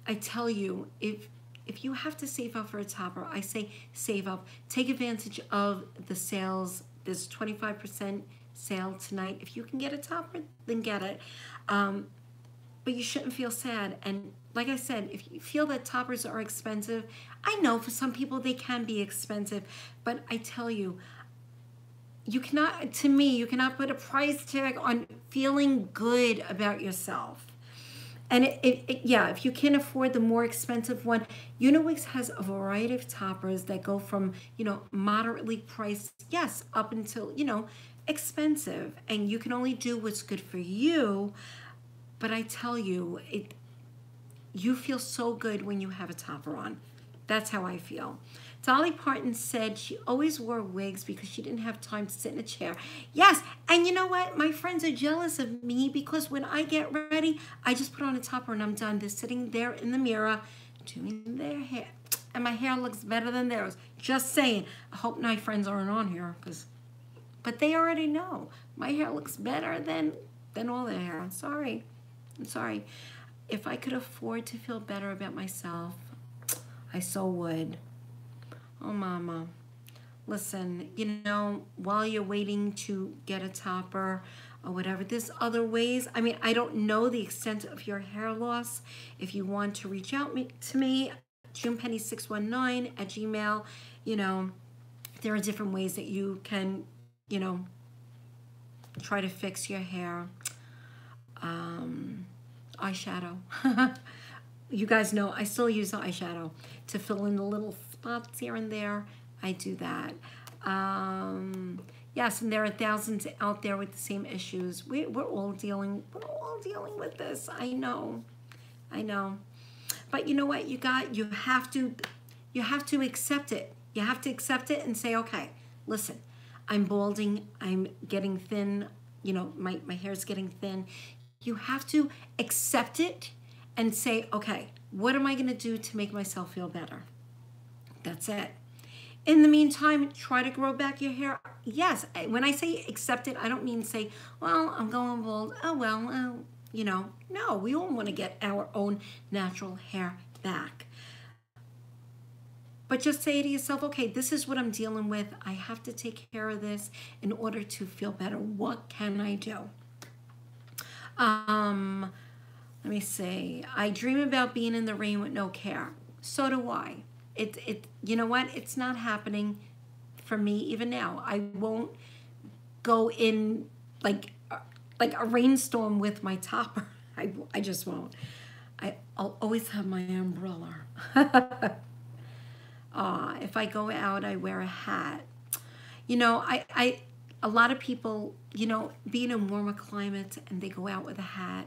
I tell you, if you have to save up for a topper, I say save up. Take advantage of the sales. There's 25% sale tonight. If you can get a topper, then get it. But you shouldn't feel sad. And like I said, if you feel that toppers are expensive, I know for some people they can be expensive, but I tell you, you cannot put a price tag on feeling good about yourself. And if you can't afford the more expensive one, Uniwigs has a variety of toppers that go from, moderately priced, yes, up until, expensive. And you can only do what's good for you. But I tell you, you feel so good when you have a topper on. That's how I feel. Dolly Parton said she always wore wigs because she didn't have time to sit in a chair. Yes, and you know what? My friends are jealous of me, because when I get ready, I just put on a topper and I'm done. They're sitting there in the mirror doing their hair, and my hair looks better than theirs. Just saying. I hope my friends aren't on here, but they already know. My hair looks better than all their hair. I'm sorry. If I could afford to feel better about myself, I so would. Oh, mama. Listen, while you're waiting to get a topper or whatever, there's other ways. I mean, I don't know the extent of your hair loss. If you want to reach out to me, JunePenny619@gmail, there are different ways that you can, try to fix your hair. Eyeshadow. You guys know I still use eyeshadow to fill in the little spots here and there. I do that. Yes, and there are thousands out there with the same issues. We're all dealing with this. I know. But you know what? You have to accept it. You have to accept it and say, okay, listen, I'm balding, I'm getting thin, my hair's getting thin. You have to accept it and say, okay, what am I going to do to make myself feel better? That's it. In the meantime, try to grow back your hair. Yes, when I say accept it, I don't mean say, well, I'm going bald. Oh, well, no, we all want to get our own natural hair back. But just say to yourself, okay, this is what I'm dealing with. I have to take care of this in order to feel better. What can I do? Let me see. I dream about being in the rain with no care. So do I. You know what? It's not happening for me even now. I won't go in like a rainstorm with my topper. I just won't. I'll always have my umbrella. If I go out, I wear a hat. You know, a lot of people, you know, being in warmer climates and they go out with a hat.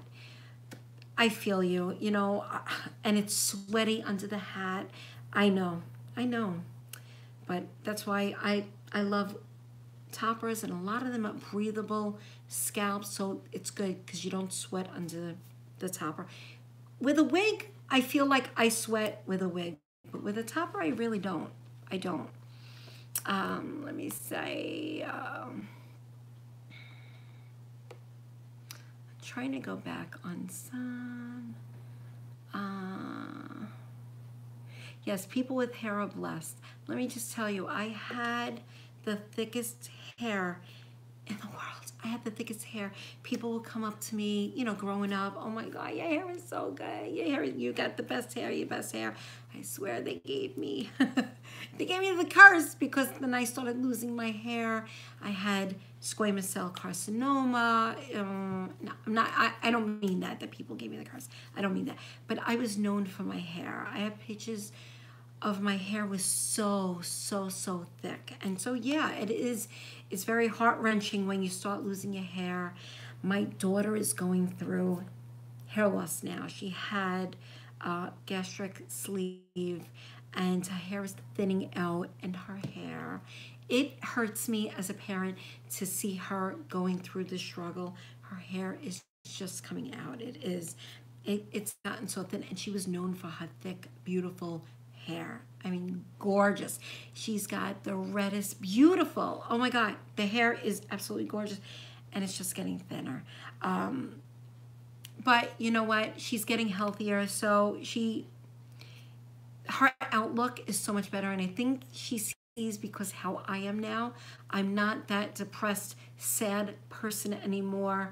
I feel you, you know, and it's sweaty under the hat. I know. But that's why I love toppers, and a lot of them are breathable scalps, so it's good because you don't sweat under the topper. With a wig, I feel like I sweat with a wig, but with a topper, I really don't. I don't. Let me say, trying to go back on some. Yes, people with hair are blessed. Let me just tell you, I had the thickest hair in the world. I had the thickest hair. People will come up to me, you know, growing up. Oh my God, your hair is so good. Your hair, you got the best hair, your best hair. I swear they gave me, they gave me the curse because then I started losing my hair. I had squamous cell carcinoma. No, I don't mean that people gave me the curse. I don't mean that. But I was known for my hair. I have pictures of my hair was so thick. And so, yeah, it's very heart-wrenching when you start losing your hair. My daughter is going through hair loss now. She had gastric sleeve and her hair is thinning out, and her hair, it hurts me as a parent to see her going through the struggle. Her hair is just coming out. It's gotten so thin, and she was known for her thick, beautiful hair. I mean, gorgeous. She's got the reddest, beautiful. Oh my God, the hair is absolutely gorgeous, and it's just getting thinner. But you know what? She's getting healthier, so her outlook is so much better, and I think she sees because how I am now. I'm not that depressed, sad person anymore.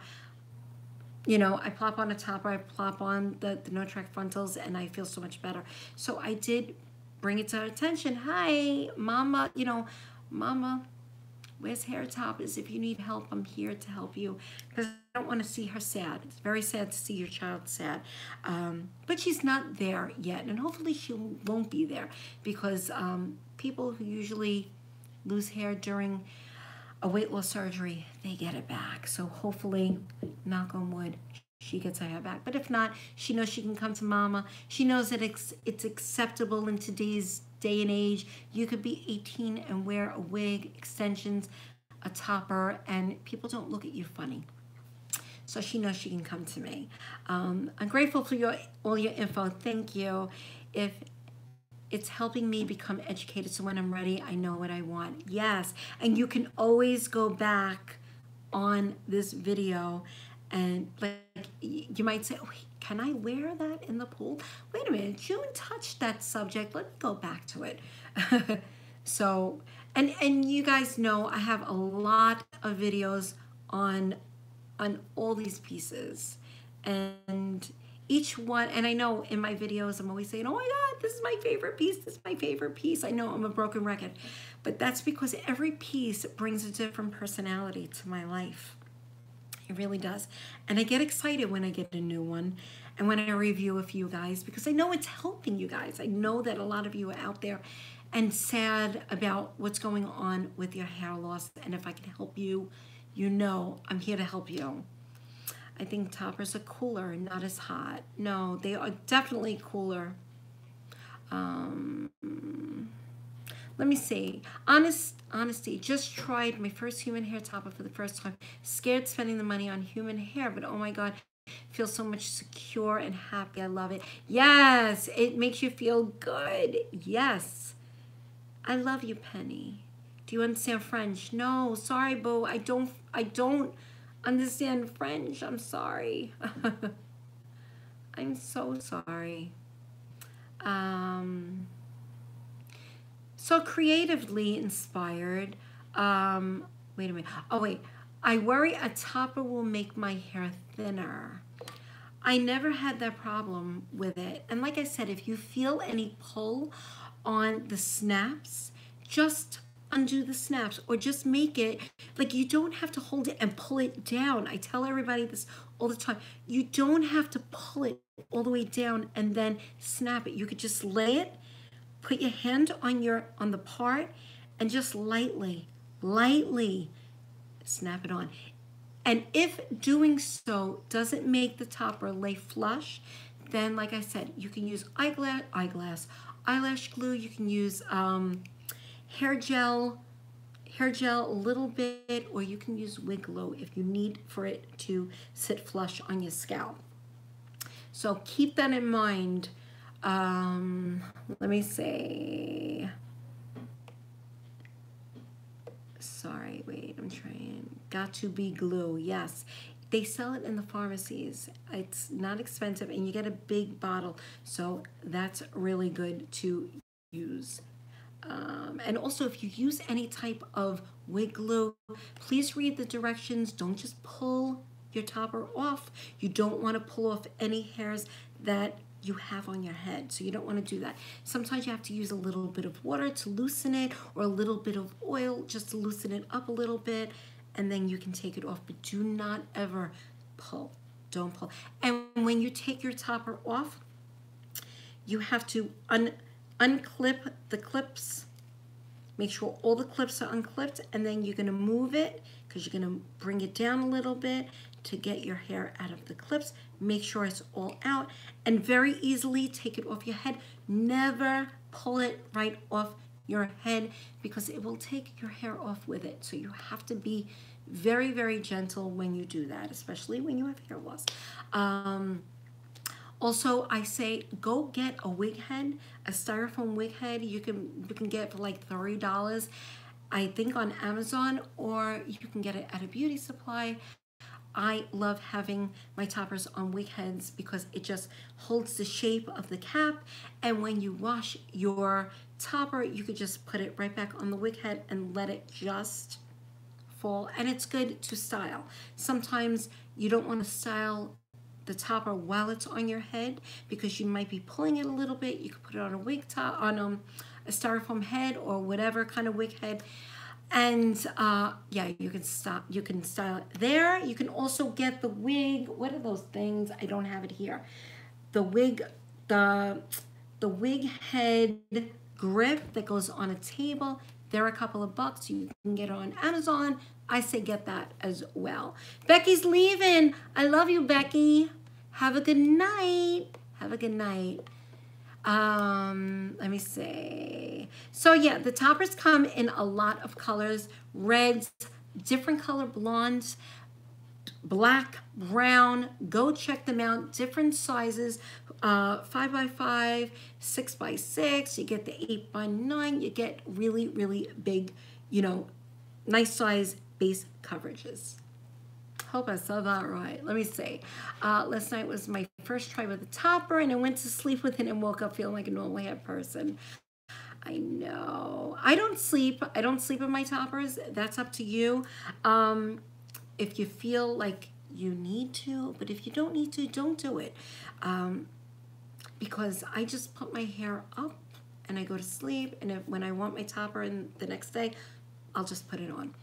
You know, I plop on a topper, I plop on the no track frontals, and I feel so much better. So I did bring it to her attention. Hi, Mama, you know, Mama, where's hair toppers? If you need help, I'm here to help you. Because I don't want to see her sad. It's very sad to see your child sad. But she's not there yet, and hopefully she won't be there because people who usually lose hair during a weight loss surgery, they get it back. So hopefully, knock on wood, she gets her hair back. But if not, she knows she can come to Mama. She knows that it's acceptable in today's day and age. You could be 18 and wear a wig, extensions, a topper, and people don't look at you funny. So she knows she can come to me. I'm grateful for all your info. Thank you. If it's helping me become educated, so when I'm ready, I know what I want. Yes, and you can always go back on this video and like you might say, oh, can I wear that in the pool? Wait a minute, June touched that subject. Let me go back to it. So, and you guys know I have a lot of videos on all these pieces, and each one, and I know in my videos I'm always saying, oh my God, this is my favorite piece, this is my favorite piece. I know I'm a broken record, but that's because every piece brings a different personality to my life. It really does. And I get excited when I get a new one and when I review a few guys because I know it's helping you guys. I know that a lot of you are out there and sad about what's going on with your hair loss, and if I can help you, you know I'm here to help you. I think toppers are cooler and not as hot. No, they are definitely cooler. Let me see. Honesty. Just tried my first human hair topper for the first time. Scared spending the money on human hair, but oh my God, feel so much secure and happy. I love it. Yes, it makes you feel good. Yes. I love you, Penny. Do you understand French? No, sorry, boo. I don't understand French. I'm sorry. I'm so sorry. So creatively inspired. Wait a minute. Oh, wait. I worry a topper will make my hair thinner. I never had that problem with it. And like I said, if you feel any pull on the snaps, just undo the snaps, or just make it like you don't have to hold it and pull it down. I tell everybody this all the time. You don't have to pull it all the way down and then snap it. You could just lay it, put your hand on the part, and just lightly snap it on. And if doing so doesn't make the topper lay flush, then like I said, you can use eyelash glue. You can use hair gel a little bit, or you can use wig glue if you need for it to sit flush on your scalp. So keep that in mind. Let me see. Sorry, wait, I'm trying. Got to be glue, yes. They sell it in the pharmacies. It's not expensive, and you get a big bottle, so that's really good to use. And also, if you use any type of wig glue, please read the directions. Don't just pull your topper off. You don't want to pull off any hairs that you have on your head, so you don't want to do that. Sometimes you have to use a little bit of water to loosen it, or a little bit of oil just to loosen it up a little bit, and then you can take it off. But do not ever pull. Don't pull. And when you take your topper off, you have to unclip the clips. Make sure all the clips are unclipped, and then you're going to move it because you're going to bring it down a little bit to get your hair out of the clips. Make sure it's all out, and very easily take it off your head. Never pull it right off your head because it will take your hair off with it. So you have to be very, very gentle when you do that, especially when you have hair loss. Also, I say go get a wig head, a styrofoam wig head. You can get for like $3, I think, on Amazon, or you can get it at a beauty supply. I love having my toppers on wig heads because it just holds the shape of the cap, and when you wash your topper, you could just put it right back on the wig head and let it just fall, and it's good to style. Sometimes you don't want to style the topper while it's on your head because you might be pulling it a little bit. You could put it on a wig top, on a styrofoam head or whatever kind of wig head, and yeah, you can style it there. You can also get the wig. What are those things? I don't have it here. The wig head grip that goes on a table. They're a couple of bucks. You can get it on Amazon. I say get that as well. Becky's leaving. I love you, Becky. Have a good night. Have a good night. Let me see. So yeah, the toppers come in a lot of colors: reds, different color blondes, black, brown. Go check them out. Different sizes, 5x5, 6x6. You get the 8x9. You get really, really big, nice size base coverages. Hope I said that right. Let me see. Last night was my first try with the topper, and I went to sleep with it and woke up feeling like a normal hair person. I know. I don't sleep with my toppers. That's up to you. If you feel like you need to, but if you don't need to, don't do it. Because I just put my hair up and I go to sleep, and when I want my topper in the next day, I'll just put it on.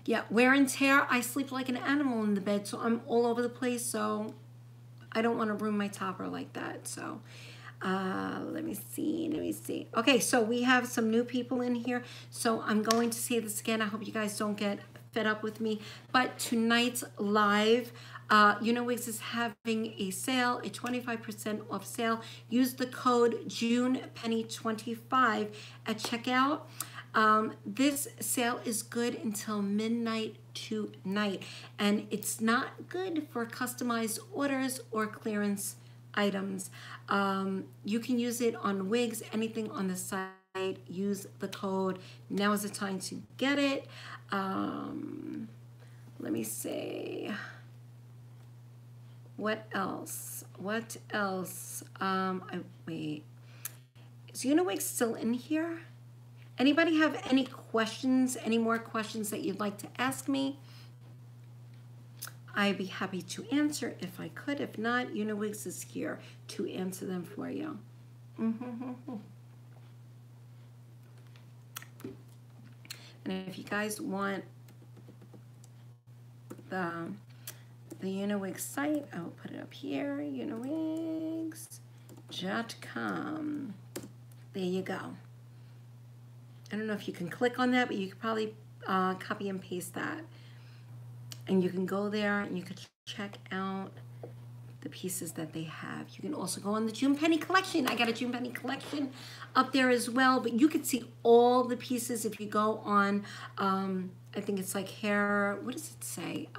Yeah, wear and tear. I sleep like an animal in the bed, so I'm all over the place, so I don't want to ruin my topper like that. So let me see. Okay, so we have some new people in here, so I'm going to say this again. I hope you guys don't get fed up with me, but tonight's live, Wigs is having a sale, a 25% off sale. Use the code JunePenny25 at checkout. This sale is good until midnight tonight, and it's not good for customized orders or clearance items. You can use it on wigs, anything on the site. Use the code. Now is the time to get it. Let me see. What else? Wait. Is Uniwig still in here? Anybody have any questions, any more questions that you'd like to ask me? I'd be happy to answer if I could. If not, Uniwigs is here to answer them for you. And if you guys want the Uniwigs site, I will put it up here, uniwigs.com. There you go. I don't know if you can click on that, but you could probably copy and paste that. And you can go there and you can check out the pieces that they have. You can also go on the June Penny collection. I got a June Penny collection up there as well, but you can see all the pieces if you go on, I think it's like hair, what does it say?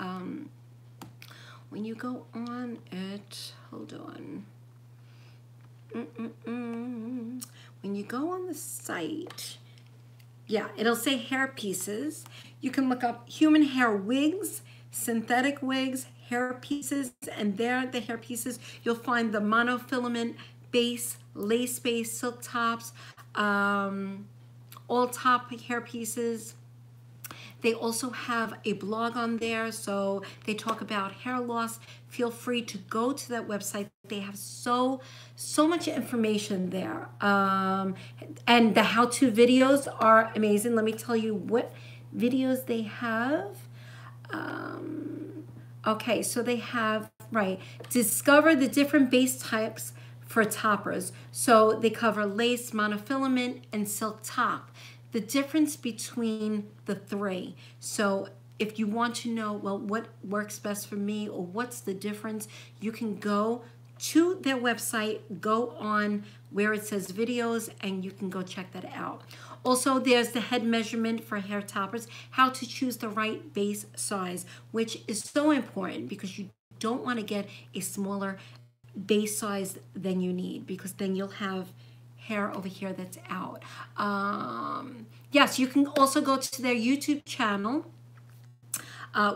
When you go on it, hold on. When you go on the site, yeah, it'll say hair pieces. You can look up human hair wigs, synthetic wigs, hair pieces, and there the hair pieces, you'll find the monofilament base, lace base, silk tops, all top hair pieces. They also have a blog on there, so they talk about hair loss. Feel free to go to that website. They have so much information there. And the how-to videos are amazing. Let me tell you what videos they have. Okay, so they have, discover the different base types for toppers. So they cover lace, monofilament, and silk top. The difference between the three. So if you want to know, well, what works best for me or what's the difference, you can go to their website, go on where it says videos, and you can go check that out. Also, there's the head measurement for hair toppers, how to choose the right base size, which is so important because you don't want to get a smaller base size than you need, because then you'll have hair over here that's out. Yes, you can also go to their YouTube channel,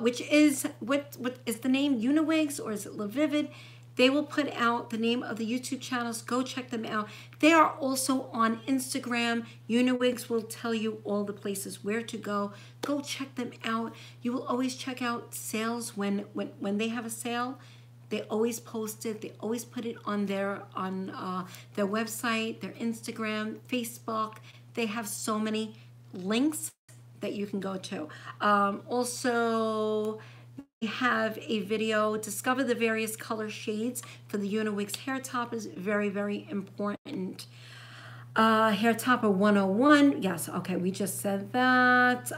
which is, what is the name? Uniwigs, or is it LaVivid? They will put out the name of the YouTube channels. Go check them out. They are also on Instagram. Uniwigs will tell you all the places where to go. Go check them out. You will always check out sales when they have a sale. They always post it. They always put it on their website, their Instagram, Facebook. They have so many links that you can go to. Also, we have a video, discover the various color shades for the Uniwigs hair top is very, very important. Hair topper 101. Yes, okay, we just said that.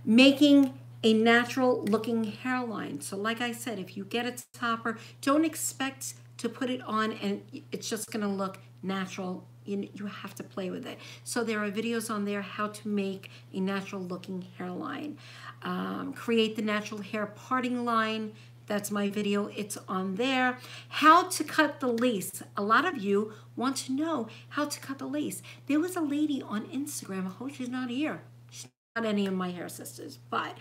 Making a natural looking hairline. So like I said, if you get a topper, don't expect to put it on and it's just gonna look natural. You have to play with it. So there are videos on there how to make a natural looking hairline. Create the natural hair parting line. That's my video. It's on there. How to cut the lace. A lot of you want to know how to cut the lace. There was a lady on Instagram. I hope she's not here. She's not any of my hair sisters, but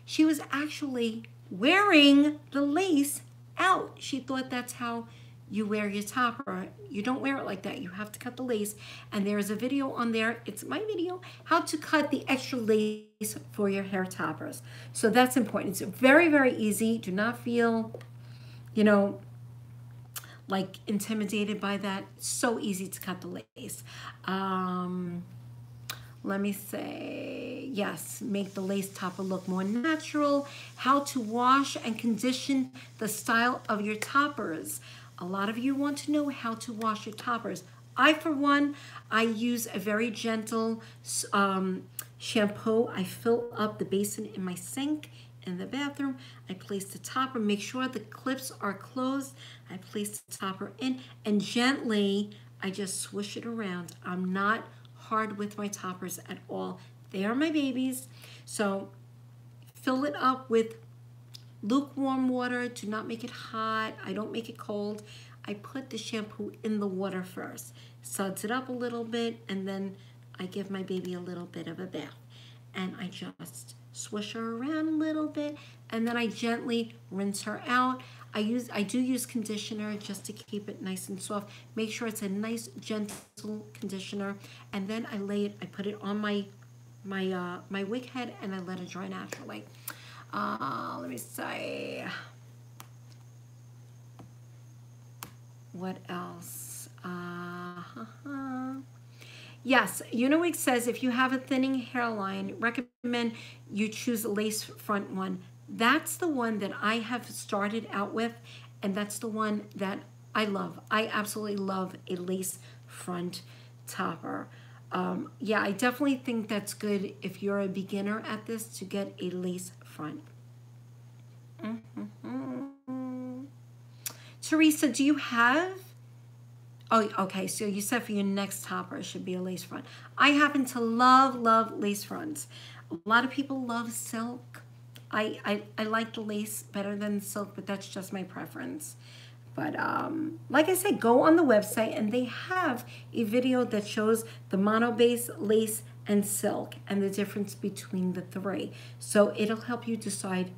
she was actually wearing the lace out. She thought that's how you wear your topper. You don't wear it like that. You have to cut the lace. And there is a video on there. It's my video, how to cut the extra lace for your hair toppers. So that's important. It's very, very easy. Do not feel, like intimidated by that. It's so easy to cut the lace. Let me say, yes, make the lace topper look more natural. How to wash and condition the style of your toppers. A lot of you want to know how to wash your toppers. I, for one, I use a very gentle shampoo. I fill up the basin in my sink in the bathroom. I place the topper, make sure the clips are closed. I place the topper in and gently, I just swish it around. I'm not hard with my toppers at all. They are my babies. So fill it up with lukewarm water. Do not make it hot. I don't make it cold. I put the shampoo in the water first, suds it up a little bit, and then I give my baby a little bit of a bath. And I just swish her around a little bit, and then I gently rinse her out. I do use conditioner just to keep it nice and soft. Make sure it's a nice, gentle conditioner, and then I put it on my wig head, and I let it dry naturally. Let me say. What else? Yes, Uniwig says if you have a thinning hairline, recommend you choose a lace front one. That's the one that I have started out with, and that's the one that I love. I absolutely love a lace front topper. Yeah, I definitely think that's good if you're a beginner at this to get a lace front. Teresa, do you have? Oh, okay. So you said for your next topper, it should be a lace front. I happen to love lace fronts. A lot of people love silk. I like the lace better than silk, but that's just my preference. But like I said, go on the website and they have a video that shows the mono base, lace, and silk and the difference between the three. So it'll help you decide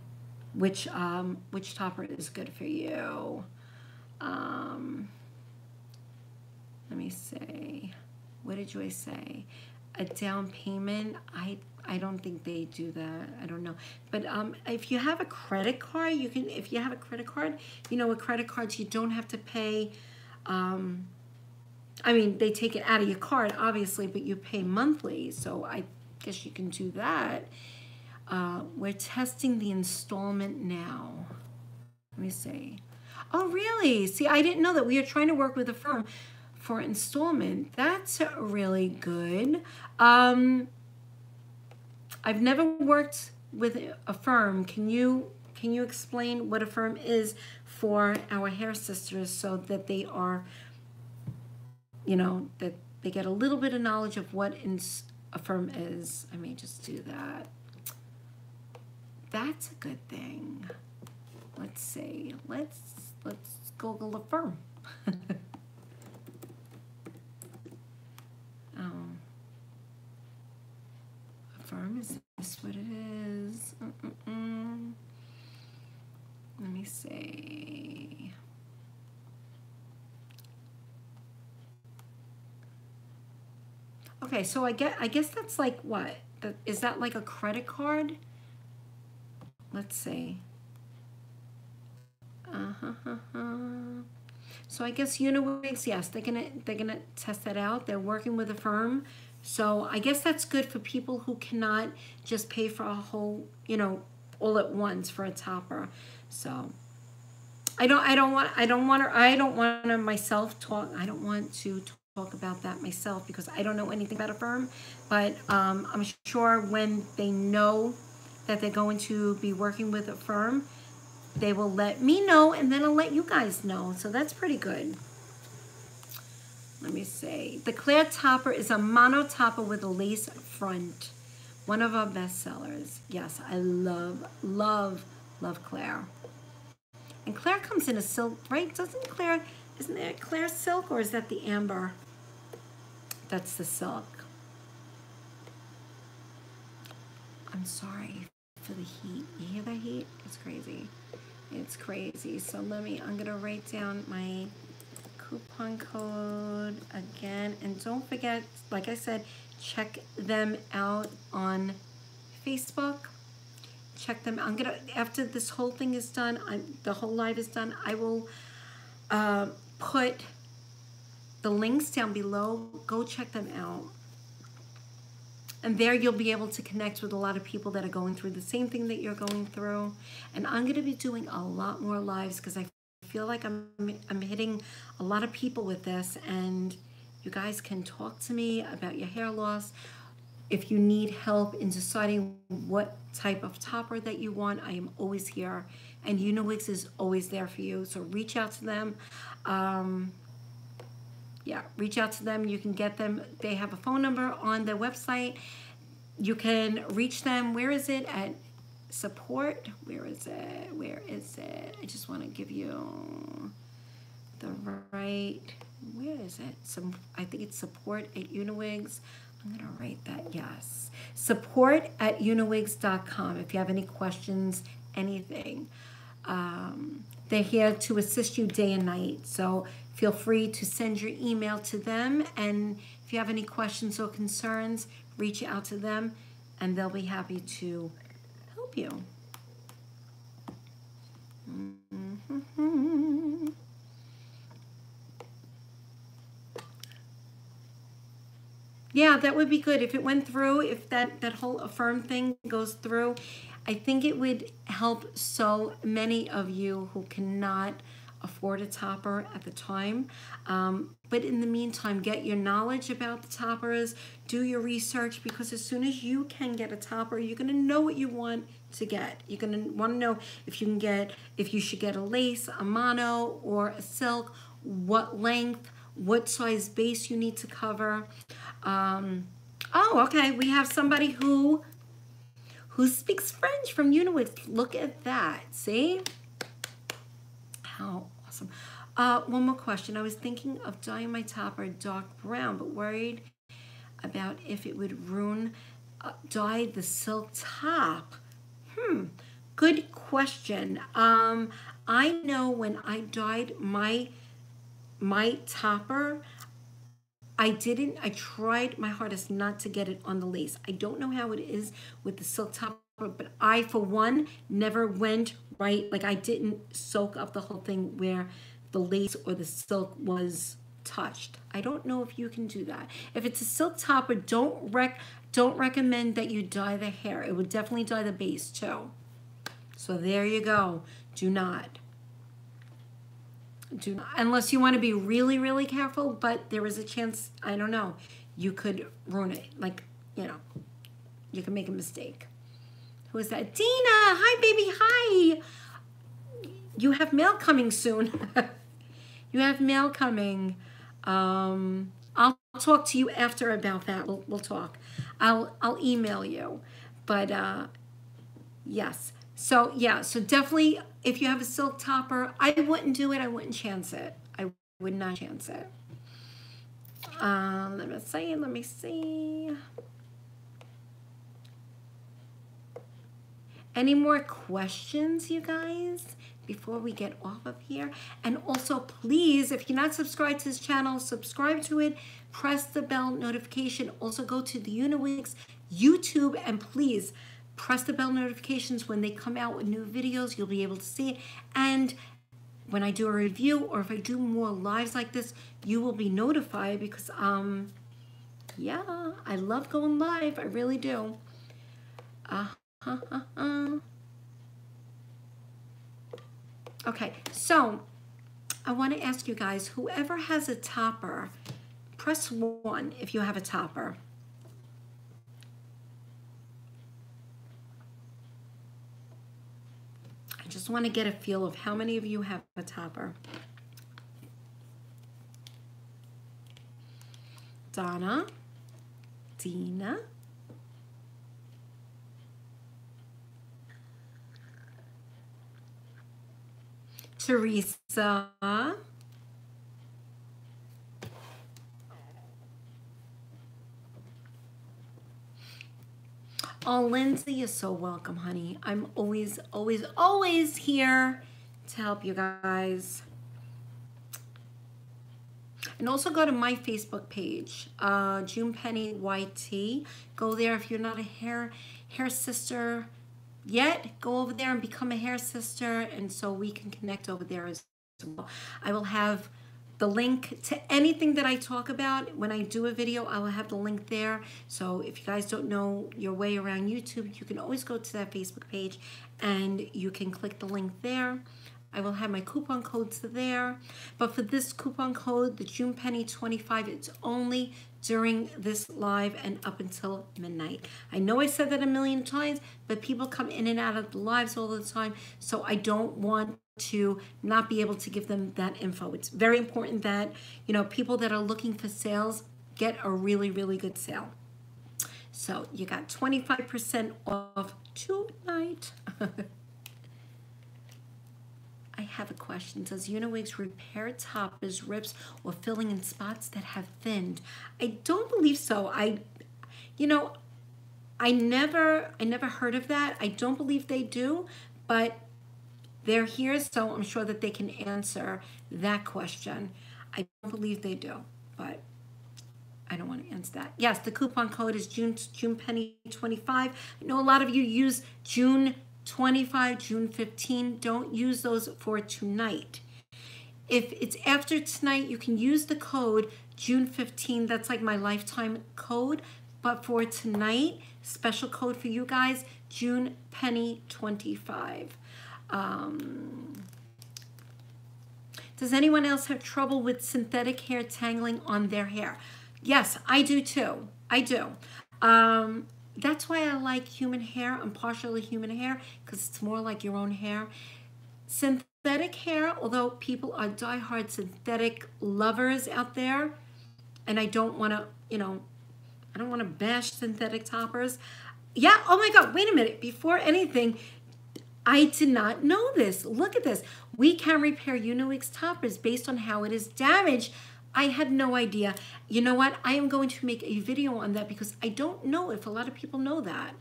which topper is good for you. Let me say, what did you say? A down payment? I don't think they do that. I don't know. But if you have a credit card, you can. If you have a credit card, you know, with credit cards, you don't have to pay. I mean, they take it out of your card, obviously, but you pay monthly. So I guess you can do that. We're testing the installment now. Let me see. Oh, really? See, I didn't know that. We are trying to work with a firm for installment. That's really good. I've never worked with a firm. Can you explain what a firm is for our hair sisters so that they are, you know, that they get a little bit of knowledge of what a firm is? I may just do that. That's a good thing. Let's see. Let's Google a firm. Firm, is this what it is? Let me see. Okay, so I guess that's like what? Is that like a credit card? Let's see. So I guess Uniwigs, yes, they're gonna test that out. They're working with a firm. So I guess that's good for people who cannot just pay for a whole, you know, all at once for a topper. So I don't want to myself talk. I don't want to talk about that myself because I don't know anything about a firm. But I'm sure when they know that they're going to be working with a firm, they will let me know and then I'll let you guys know. So that's pretty good. Let me see. The Claire topper is a mono topper with a lace front. One of our best sellers. Yes, I love Claire. And Claire comes in a silk, right? Isn't there Claire silk or is that the amber? That's the silk. I'm sorry for the heat. You hear that heat? It's crazy. It's crazy. So I'm gonna write down my coupon code again, and don't forget, like I said, check them out on Facebook. Check them. I'm gonna, after this whole thing is done, the whole live is done, I will put the links down below. Go check them out, and there you'll be able to connect with a lot of people that are going through the same thing that you're going through. And I'm gonna be doing a lot more lives because I feel like I'm hitting a lot of people with this, and you guys can talk to me about your hair loss. If you need help in deciding what type of topper that you want, I am always here, and Uniwigs is always there for you. So reach out to them. Yeah, reach out to them. You can get them. They have a phone number on their website. You can reach them. Where is it? At support. Where is it? I just want to give you the right. Where is it? I think it's support at Uniwigs. I'm gonna write that. Yes, support at uniwigs.com. If you have any questions, anything, they're here to assist you day and night. So feel free to send your email to them, and if you have any questions or concerns, reach out to them, and they'll be happy to help you. Yeah, that would be good if it went through, if that whole affirm thing goes through. I think it would help so many of you who cannot afford a topper at the time. But in the meantime, get your knowledge about the toppers, do your research, because as soon as you can get a topper, you're going to know what you want to get. You're going to want to know if you should get a lace, a mono, or a silk, what length, what size base you need to cover. Oh, okay. We have somebody who speaks French from Unowitz. Look at that. See? How awesome. One more question. I was thinking of dyeing my topper dark brown, but worried about if it would ruin dye the silk top. Good question. I know when I dyed my topper, I tried my hardest not to get it on the lace. I don't know how it is with the silk topper, but I, for one, never went right. Like, I didn't soak up the whole thing where the lace or the silk was touched. I don't know if you can do that. If it's a silk topper, don't recommend that you dye the hair. It would definitely dye the base too. So there you go. Do not, unless you want to be really, really careful, but there is a chance, I don't know, you could ruin it. Like, you know, you can make a mistake. Who is that? Dina! Hi, baby, hi! You have mail coming soon. You have mail coming. I'll talk to you after about that. We'll talk. I'll email you. But, yes. So, yeah, so definitely, if you have a silk topper, I wouldn't do it. I wouldn't chance it. I would not chance it. Let me see. Any more questions, you guys, before we get off of here? And also, please, if you're not subscribed to this channel, subscribe to it. Press the bell notification. Also, go to the Unowix YouTube, and please, press the bell notifications when they come out with new videos. You'll be able to see it. And when I do a review or if I do more lives like this, you will be notified because, yeah, I love going live. I really do. Okay, so I want to ask you guys, whoever has a topper, press 1 if you have a topper. Just want to get a feel of how many of you have a topper. Donna, Dina, Teresa, oh, Lindsay, you're so welcome, honey. I'm always, always, always here to help you guys. And also go to my Facebook page, June Penny YT. Go there if you're not a hair sister yet. Go over there and become a hair sister, and so we can connect over there as well. I will have the link to anything that I talk about. When I do a video, I will have the link there. So if you guys don't know your way around YouTube, you can always go to that Facebook page and you can click the link there. I will have my coupon codes there. But for this coupon code, the June Penny 25, it's only during this live and up until midnight. I know I said that a million times, but people come in and out of the lives all the time, so I don't want to not be able to give them that info. It's very important that, you know, people that are looking for sales get a really, really good sale. So you got 25% off tonight. I have a question. Does Unowix repair toppers, rips, or filling in spots that have thinned? I don't believe so. I never heard of that. I don't believe they do, but they're here, so I'm sure that they can answer that question. I don't believe they do, but I don't want to answer that. Yes, the coupon code is June Penny 25. I know a lot of you use June 25, June 15. Don't use those for tonight. If it's after tonight, you can use the code June 15. That's like my lifetime code. But for tonight, special code for you guys, June Penny 25. Does anyone else have trouble with synthetic hair tangling on their hair? Yes, I do too. I do. That's why I like human hair. I'm partially human hair because it's more like your own hair. Synthetic hair, although people are diehard synthetic lovers out there, and I don't want to, I don't want to bash synthetic toppers. Yeah, oh my God, wait a minute. Before anything, I did not know this. Look at this. We can repair Uniwigs toppers based on how it is damaged. I had no idea. You know what? I am going to make a video on that because I don't know if a lot of people know that.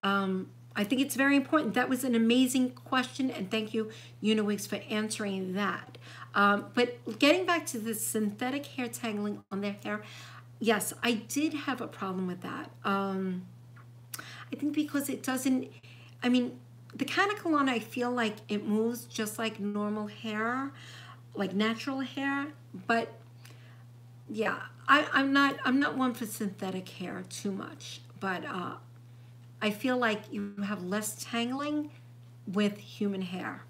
I think it's very important. That was an amazing question, and thank you, Uniwigs, for answering that. But getting back to the synthetic hair tangling on their hair, yes, I did have a problem with that. I think because it doesn't, the caniculon, I feel like it moves just like normal hair, like natural hair, but yeah, I'm not one for synthetic hair too much, but I feel like you have less tangling with human hair.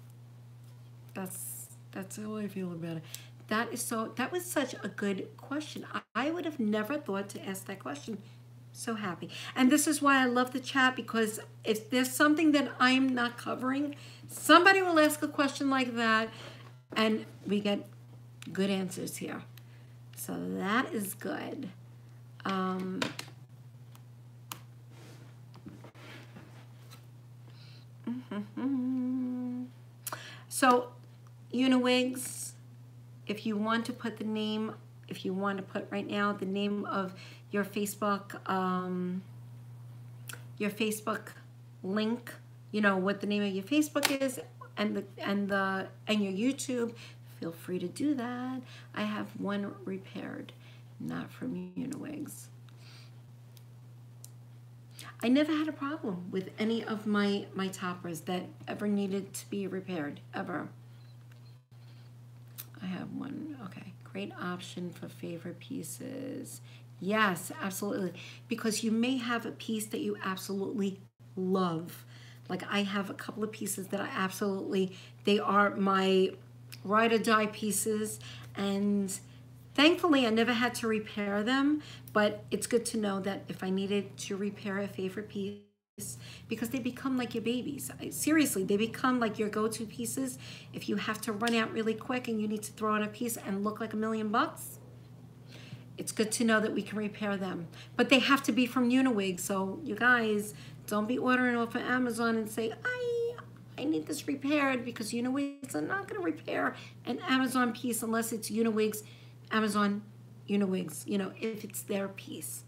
That's how I feel about it. That was such a good question. I would have never thought to ask that question. So happy. And this is why I love the chat, because if there's something that I'm not covering, somebody will ask a question like that and we get good answers here. So that is good. So Uniwigs, if you want to put the name, if you want to put right now the name of your Facebook link, what the name of your Facebook is, and your YouTube, feel free to do that. I have one repaired, not from Uniwigs. I never had a problem with any of my toppers that ever needed to be repaired, ever. I have one. Okay, great option for favorite pieces. Yes, absolutely. Because you may have a piece that you absolutely love. Like I have a couple of pieces that they are my ride or die pieces. And thankfully I never had to repair them, but it's good to know that if I needed to repair a favorite piece, because they become like your babies. Seriously, they become like your go-to pieces. If you have to run out really quick and you need to throw on a piece and look like $1 million, it's good to know that we can repair them. But they have to be from Uniwigs, so you guys, don't be ordering off of Amazon and say, I need this repaired, because Uniwigs are not going to repair an Amazon piece unless it's Uniwigs, Amazon, Uniwigs, if it's their piece.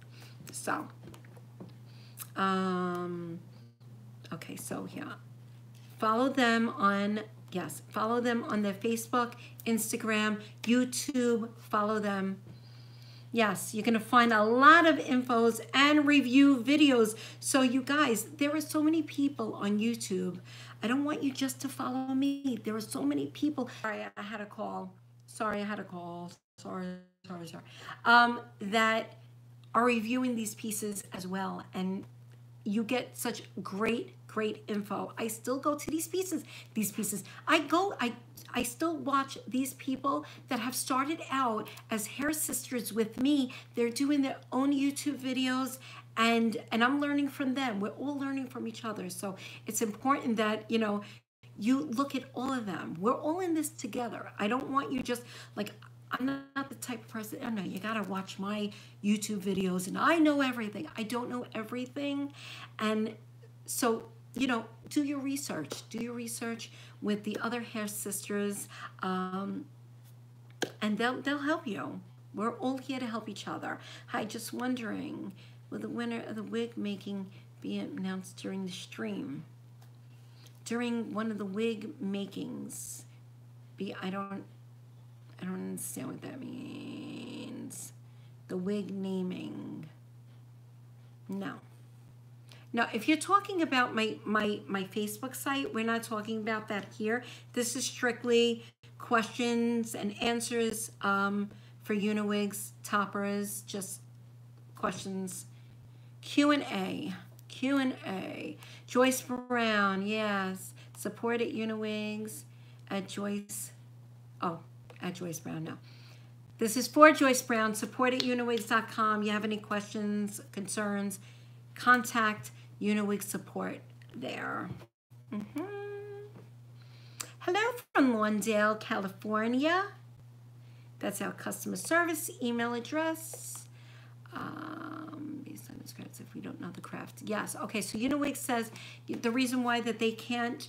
So, okay, so yeah. Follow them on their Facebook, Instagram, YouTube, follow them. Yes, you're going to find a lot of infos and review videos. So you guys, there are so many people on YouTube. I don't want you just to follow me. There are so many people. Sorry, I had a call. Sorry. That are reviewing these pieces as well. And you get such great info. I still go to these pieces. I still watch these people that have started out as hair sisters with me. They're doing their own YouTube videos, and I'm learning from them. We're all learning from each other. So it's important that, you look at all of them. We're all in this together. I don't want you just like, I'm not the type of person, I know, you gotta watch my YouTube videos and I know everything. I don't know everything. And so, do your research. Do your research with the other hair sisters, and they'll help you. We're all here to help each other. Hi, just wondering, will the winner of the wig making be announced during the stream? During one of the wig makings, I don't understand what that means. The wig naming. No. Now, if you're talking about my Facebook site, we're not talking about that here. This is strictly questions and answers for Uniwigs, toppers, just questions. Q&A. Q&A. Joyce Brown, yes. Support at Uniwigs at Joyce. Oh, at Joyce Brown, no. This is for Joyce Brown. Support at uniwigs.com. You have any questions, concerns, contact Uniwig support there. Hello from Lawndale, California. That's our customer service email address. If we don't know the craft. Yes, okay, so Uniwig says the reason why that they can't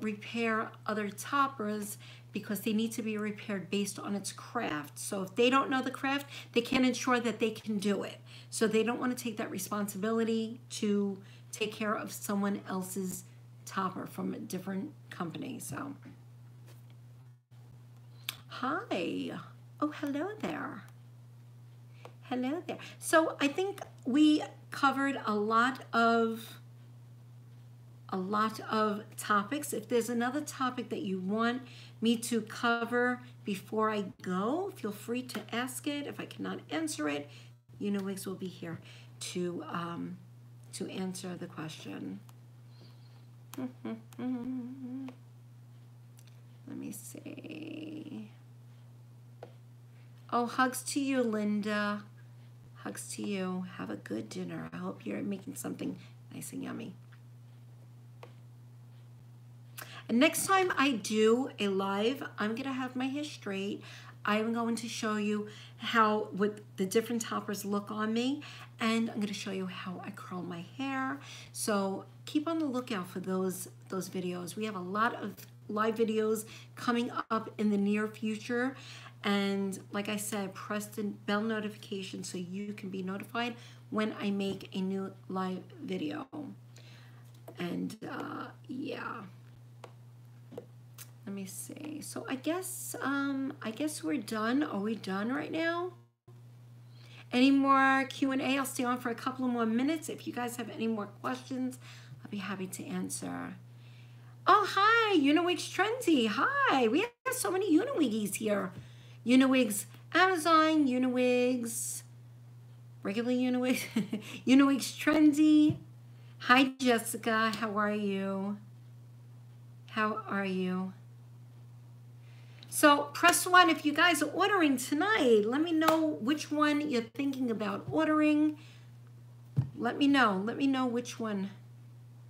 repair other toppers because they need to be repaired based on its craft. So if they don't know the craft, they can't ensure that they can do it. So they don't want to take that responsibility to take care of someone else's topper from a different company. So, hi. Oh, hello there. Hello there. So I think we covered a lot of topics. If there's another topic that you want me to cover before I go, feel free to ask it. If I cannot answer it, Uniwigs will be here to answer the question. Let me see. Oh, hugs to you, Linda. Hugs to you. Have a good dinner. I hope you're making something nice and yummy. And next time I do a live, I'm going to have my hair straight. I'm going to show you what the different toppers look on me. And I'm going to show you how I curl my hair. So keep on the lookout for those videos. We have a lot of live videos coming up in the near future. And like I said, press the bell notification so you can be notified when I make a new live video. And yeah. Let me see. So I guess we're done. Are we done right now? Any more Q&A? I'll stay on for a couple of more minutes. If you guys have any more questions, I'll be happy to answer. Oh, hi, Uniwigs Trendy. Hi, we have so many Uniwiggies here. Uniwigs Amazon, Uniwigs, regular Uniwigs, Uniwigs Trendy. Hi, Jessica. How are you? How are you? So press 1 if you guys are ordering tonight. Let me know which one you're thinking about ordering. Let me know. Let me know which one.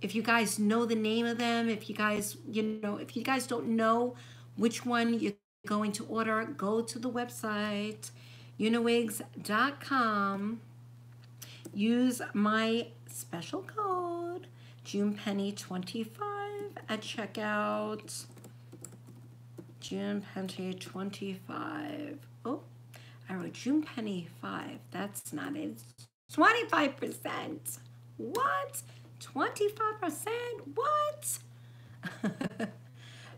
If you guys know the name of them, if you guys, if you guys don't know which one you're going to order, go to the website, uniwigs.com. Use my special code, JunePenny25 at checkout. JunePenny25. Oh, I wrote JunePenny5. That's not it. It's 25%. What? 25%? What?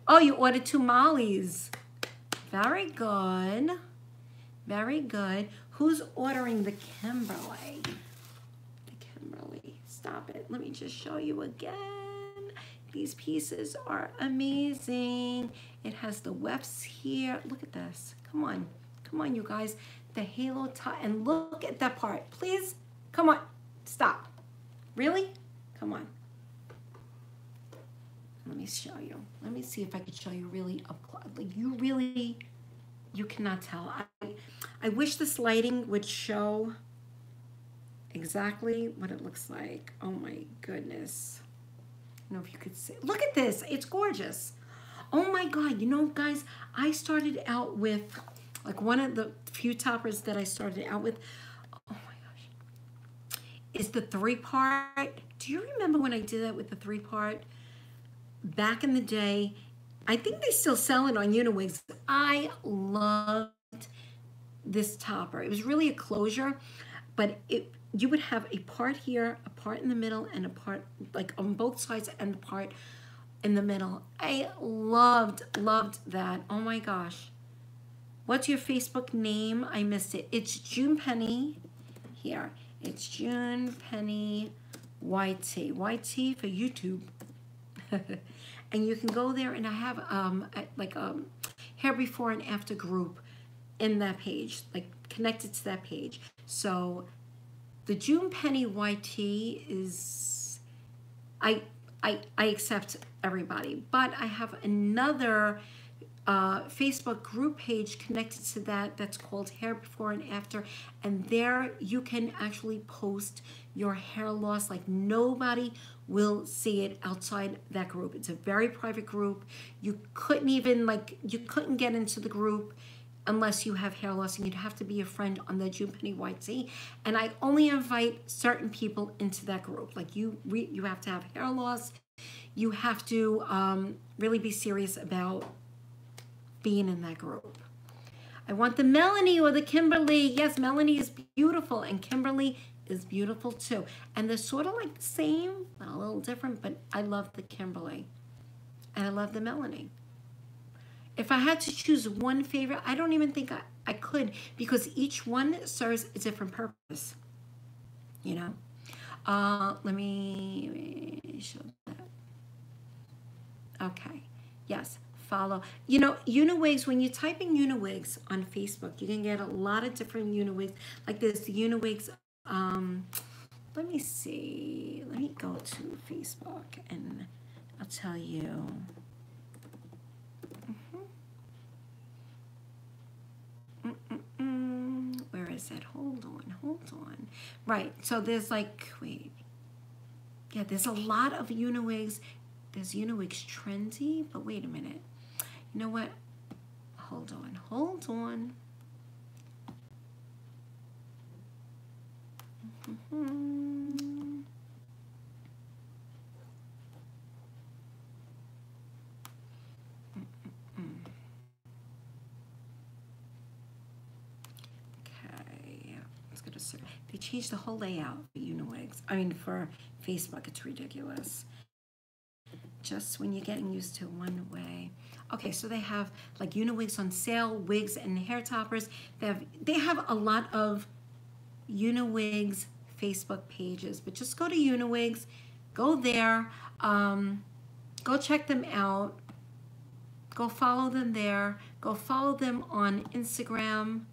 Oh, you ordered 2 Mollies. Very good. Very good. Who's ordering the Kimberly? The Kimberly. Stop it. Let me just show you again. These pieces are amazing. It has the wefts here. Look at this. Come on. Come on, you guys. The halo top. And look at that part. Please. Come on. Stop. Really? Come on. Let me show you. Let me see if I could show you really up close. Like you cannot tell. I wish this lighting would show exactly what it looks like. Oh my goodness. I don't know if you could see. Look at this. It's gorgeous. Oh my God. You know, guys, I started out with, like, one of the few toppers that I started out with, oh my gosh, is the 3-part. Do you remember when I did that with the 3-part? Back in the day, I think they still sell it on Uniwigs. I loved this topper. It was really a closure, but you would have a part here, a part in the middle, and a part like on both sides and the part in the middle. I loved that. Oh my gosh. What's your Facebook name? I missed it. It's June Penny. Here. It's June Penny YT for YouTube. And you can go there, and I have like a hair before and after group in that page, like connected to that page. So the June Penny YT is, I accept everybody, but I have another Facebook group page connected to that that's called Hair Before and After, and there you can actually post your hair loss. Like, nobody will see it outside that group. It's a very private group. You couldn't get into the group unless you have hair loss, and you'd have to be a friend on the June Penny YT. And I only invite certain people into that group. Like, you have to have hair loss. You have to really be serious about being in that group. I want the Melanie or the Kimberly. Yes, Melanie is beautiful, and Kimberly is beautiful too. And they're sort of like the same, a little different, but I love the Kimberly. And I love the Melanie. If I had to choose one favorite, I don't even think I could, because each one serves a different purpose. You know? Let me show that. Okay. Yes. Follow. You know, Uniwigs, when you type in Uniwigs on Facebook, you can get a lot of different Uniwigs. Like there's the Uniwigs, let me see. Let me go to Facebook and I'll tell you. Where is it? Hold on. Right. So there's like, wait. Yeah, there's a lot of Uniwigs. There's Uniwigs Trendy, but wait a minute. You know what? Hold on. Okay, let's go to search. They changed the whole layout for Uniwigs. I mean, for Facebook, it's ridiculous. Just when you're getting used to one way. Okay, so they have like Uniwigs on sale, wigs and hair toppers. They have a lot of Uniwigs Facebook pages, but just go to Uniwigs, go there, go check them out, go follow them there, go follow them on Instagram.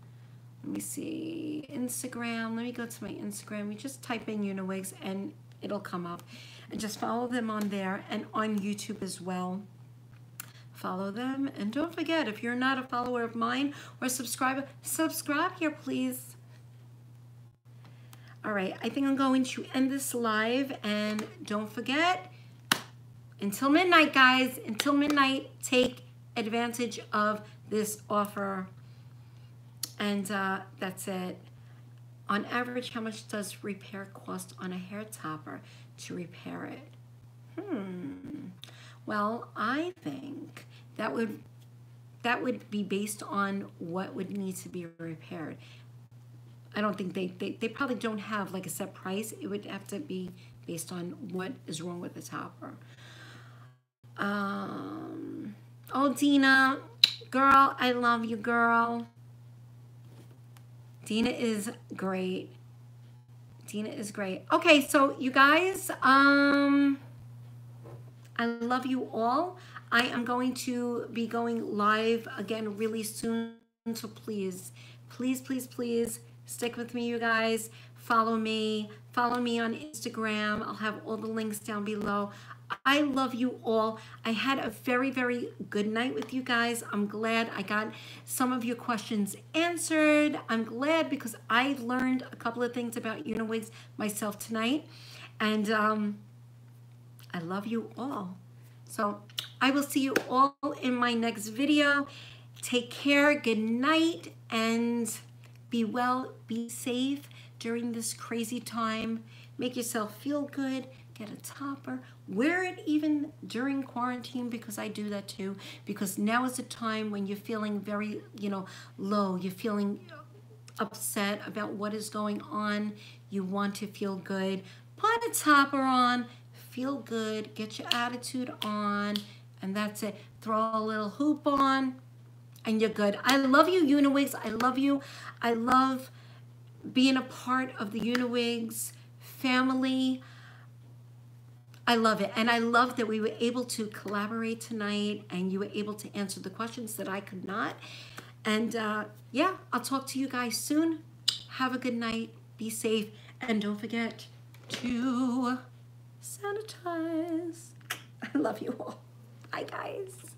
Let me see, Instagram, let me go to my Instagram. You just type in Uniwigs and it'll come up. And just follow them on there, and on YouTube as well. Follow them, and don't forget, if you're not a follower of mine or a subscriber, subscribe here, please. All right, I think I'm going to end this live, and don't forget, until midnight, guys, until midnight, take advantage of this offer. And that's it. On average, how much does repair cost on a hair topper to repair it? Well, I think that would be based on what would need to be repaired. I don't think they probably don't have like a set price. It would have to be based on what is wrong with the topper. Oh, Dina, girl, I love you, girl. Dina is great. Dina is great. Okay, so you guys, I love you all. I am going to be going live again really soon, so please, please, please, please stick with me, you guys. Follow me on Instagram. I'll have all the links down below. I love you all. I had a very, very good night with you guys. I'm glad I got some of your questions answered. I'm glad because I learned a couple of things about Uniwigs myself tonight. And I love you all. So I will see you all in my next video. Take care, good night, and be well, be safe during this crazy time. Make yourself feel good. Get a topper, wear it even during quarantine, because I do that too, because now is the time when you're feeling very, low, you're feeling upset about what is going on, you want to feel good, put a topper on, feel good, get your attitude on, and that's it. Throw a little hoop on, and you're good. I love you, Uniwigs. I love you. I love being a part of the Uniwigs family. I love it. And I love that we were able to collaborate tonight and you were able to answer the questions that I could not. And yeah, I'll talk to you guys soon. Have a good night. Be safe. And don't forget to sanitize. I love you all. Bye, guys.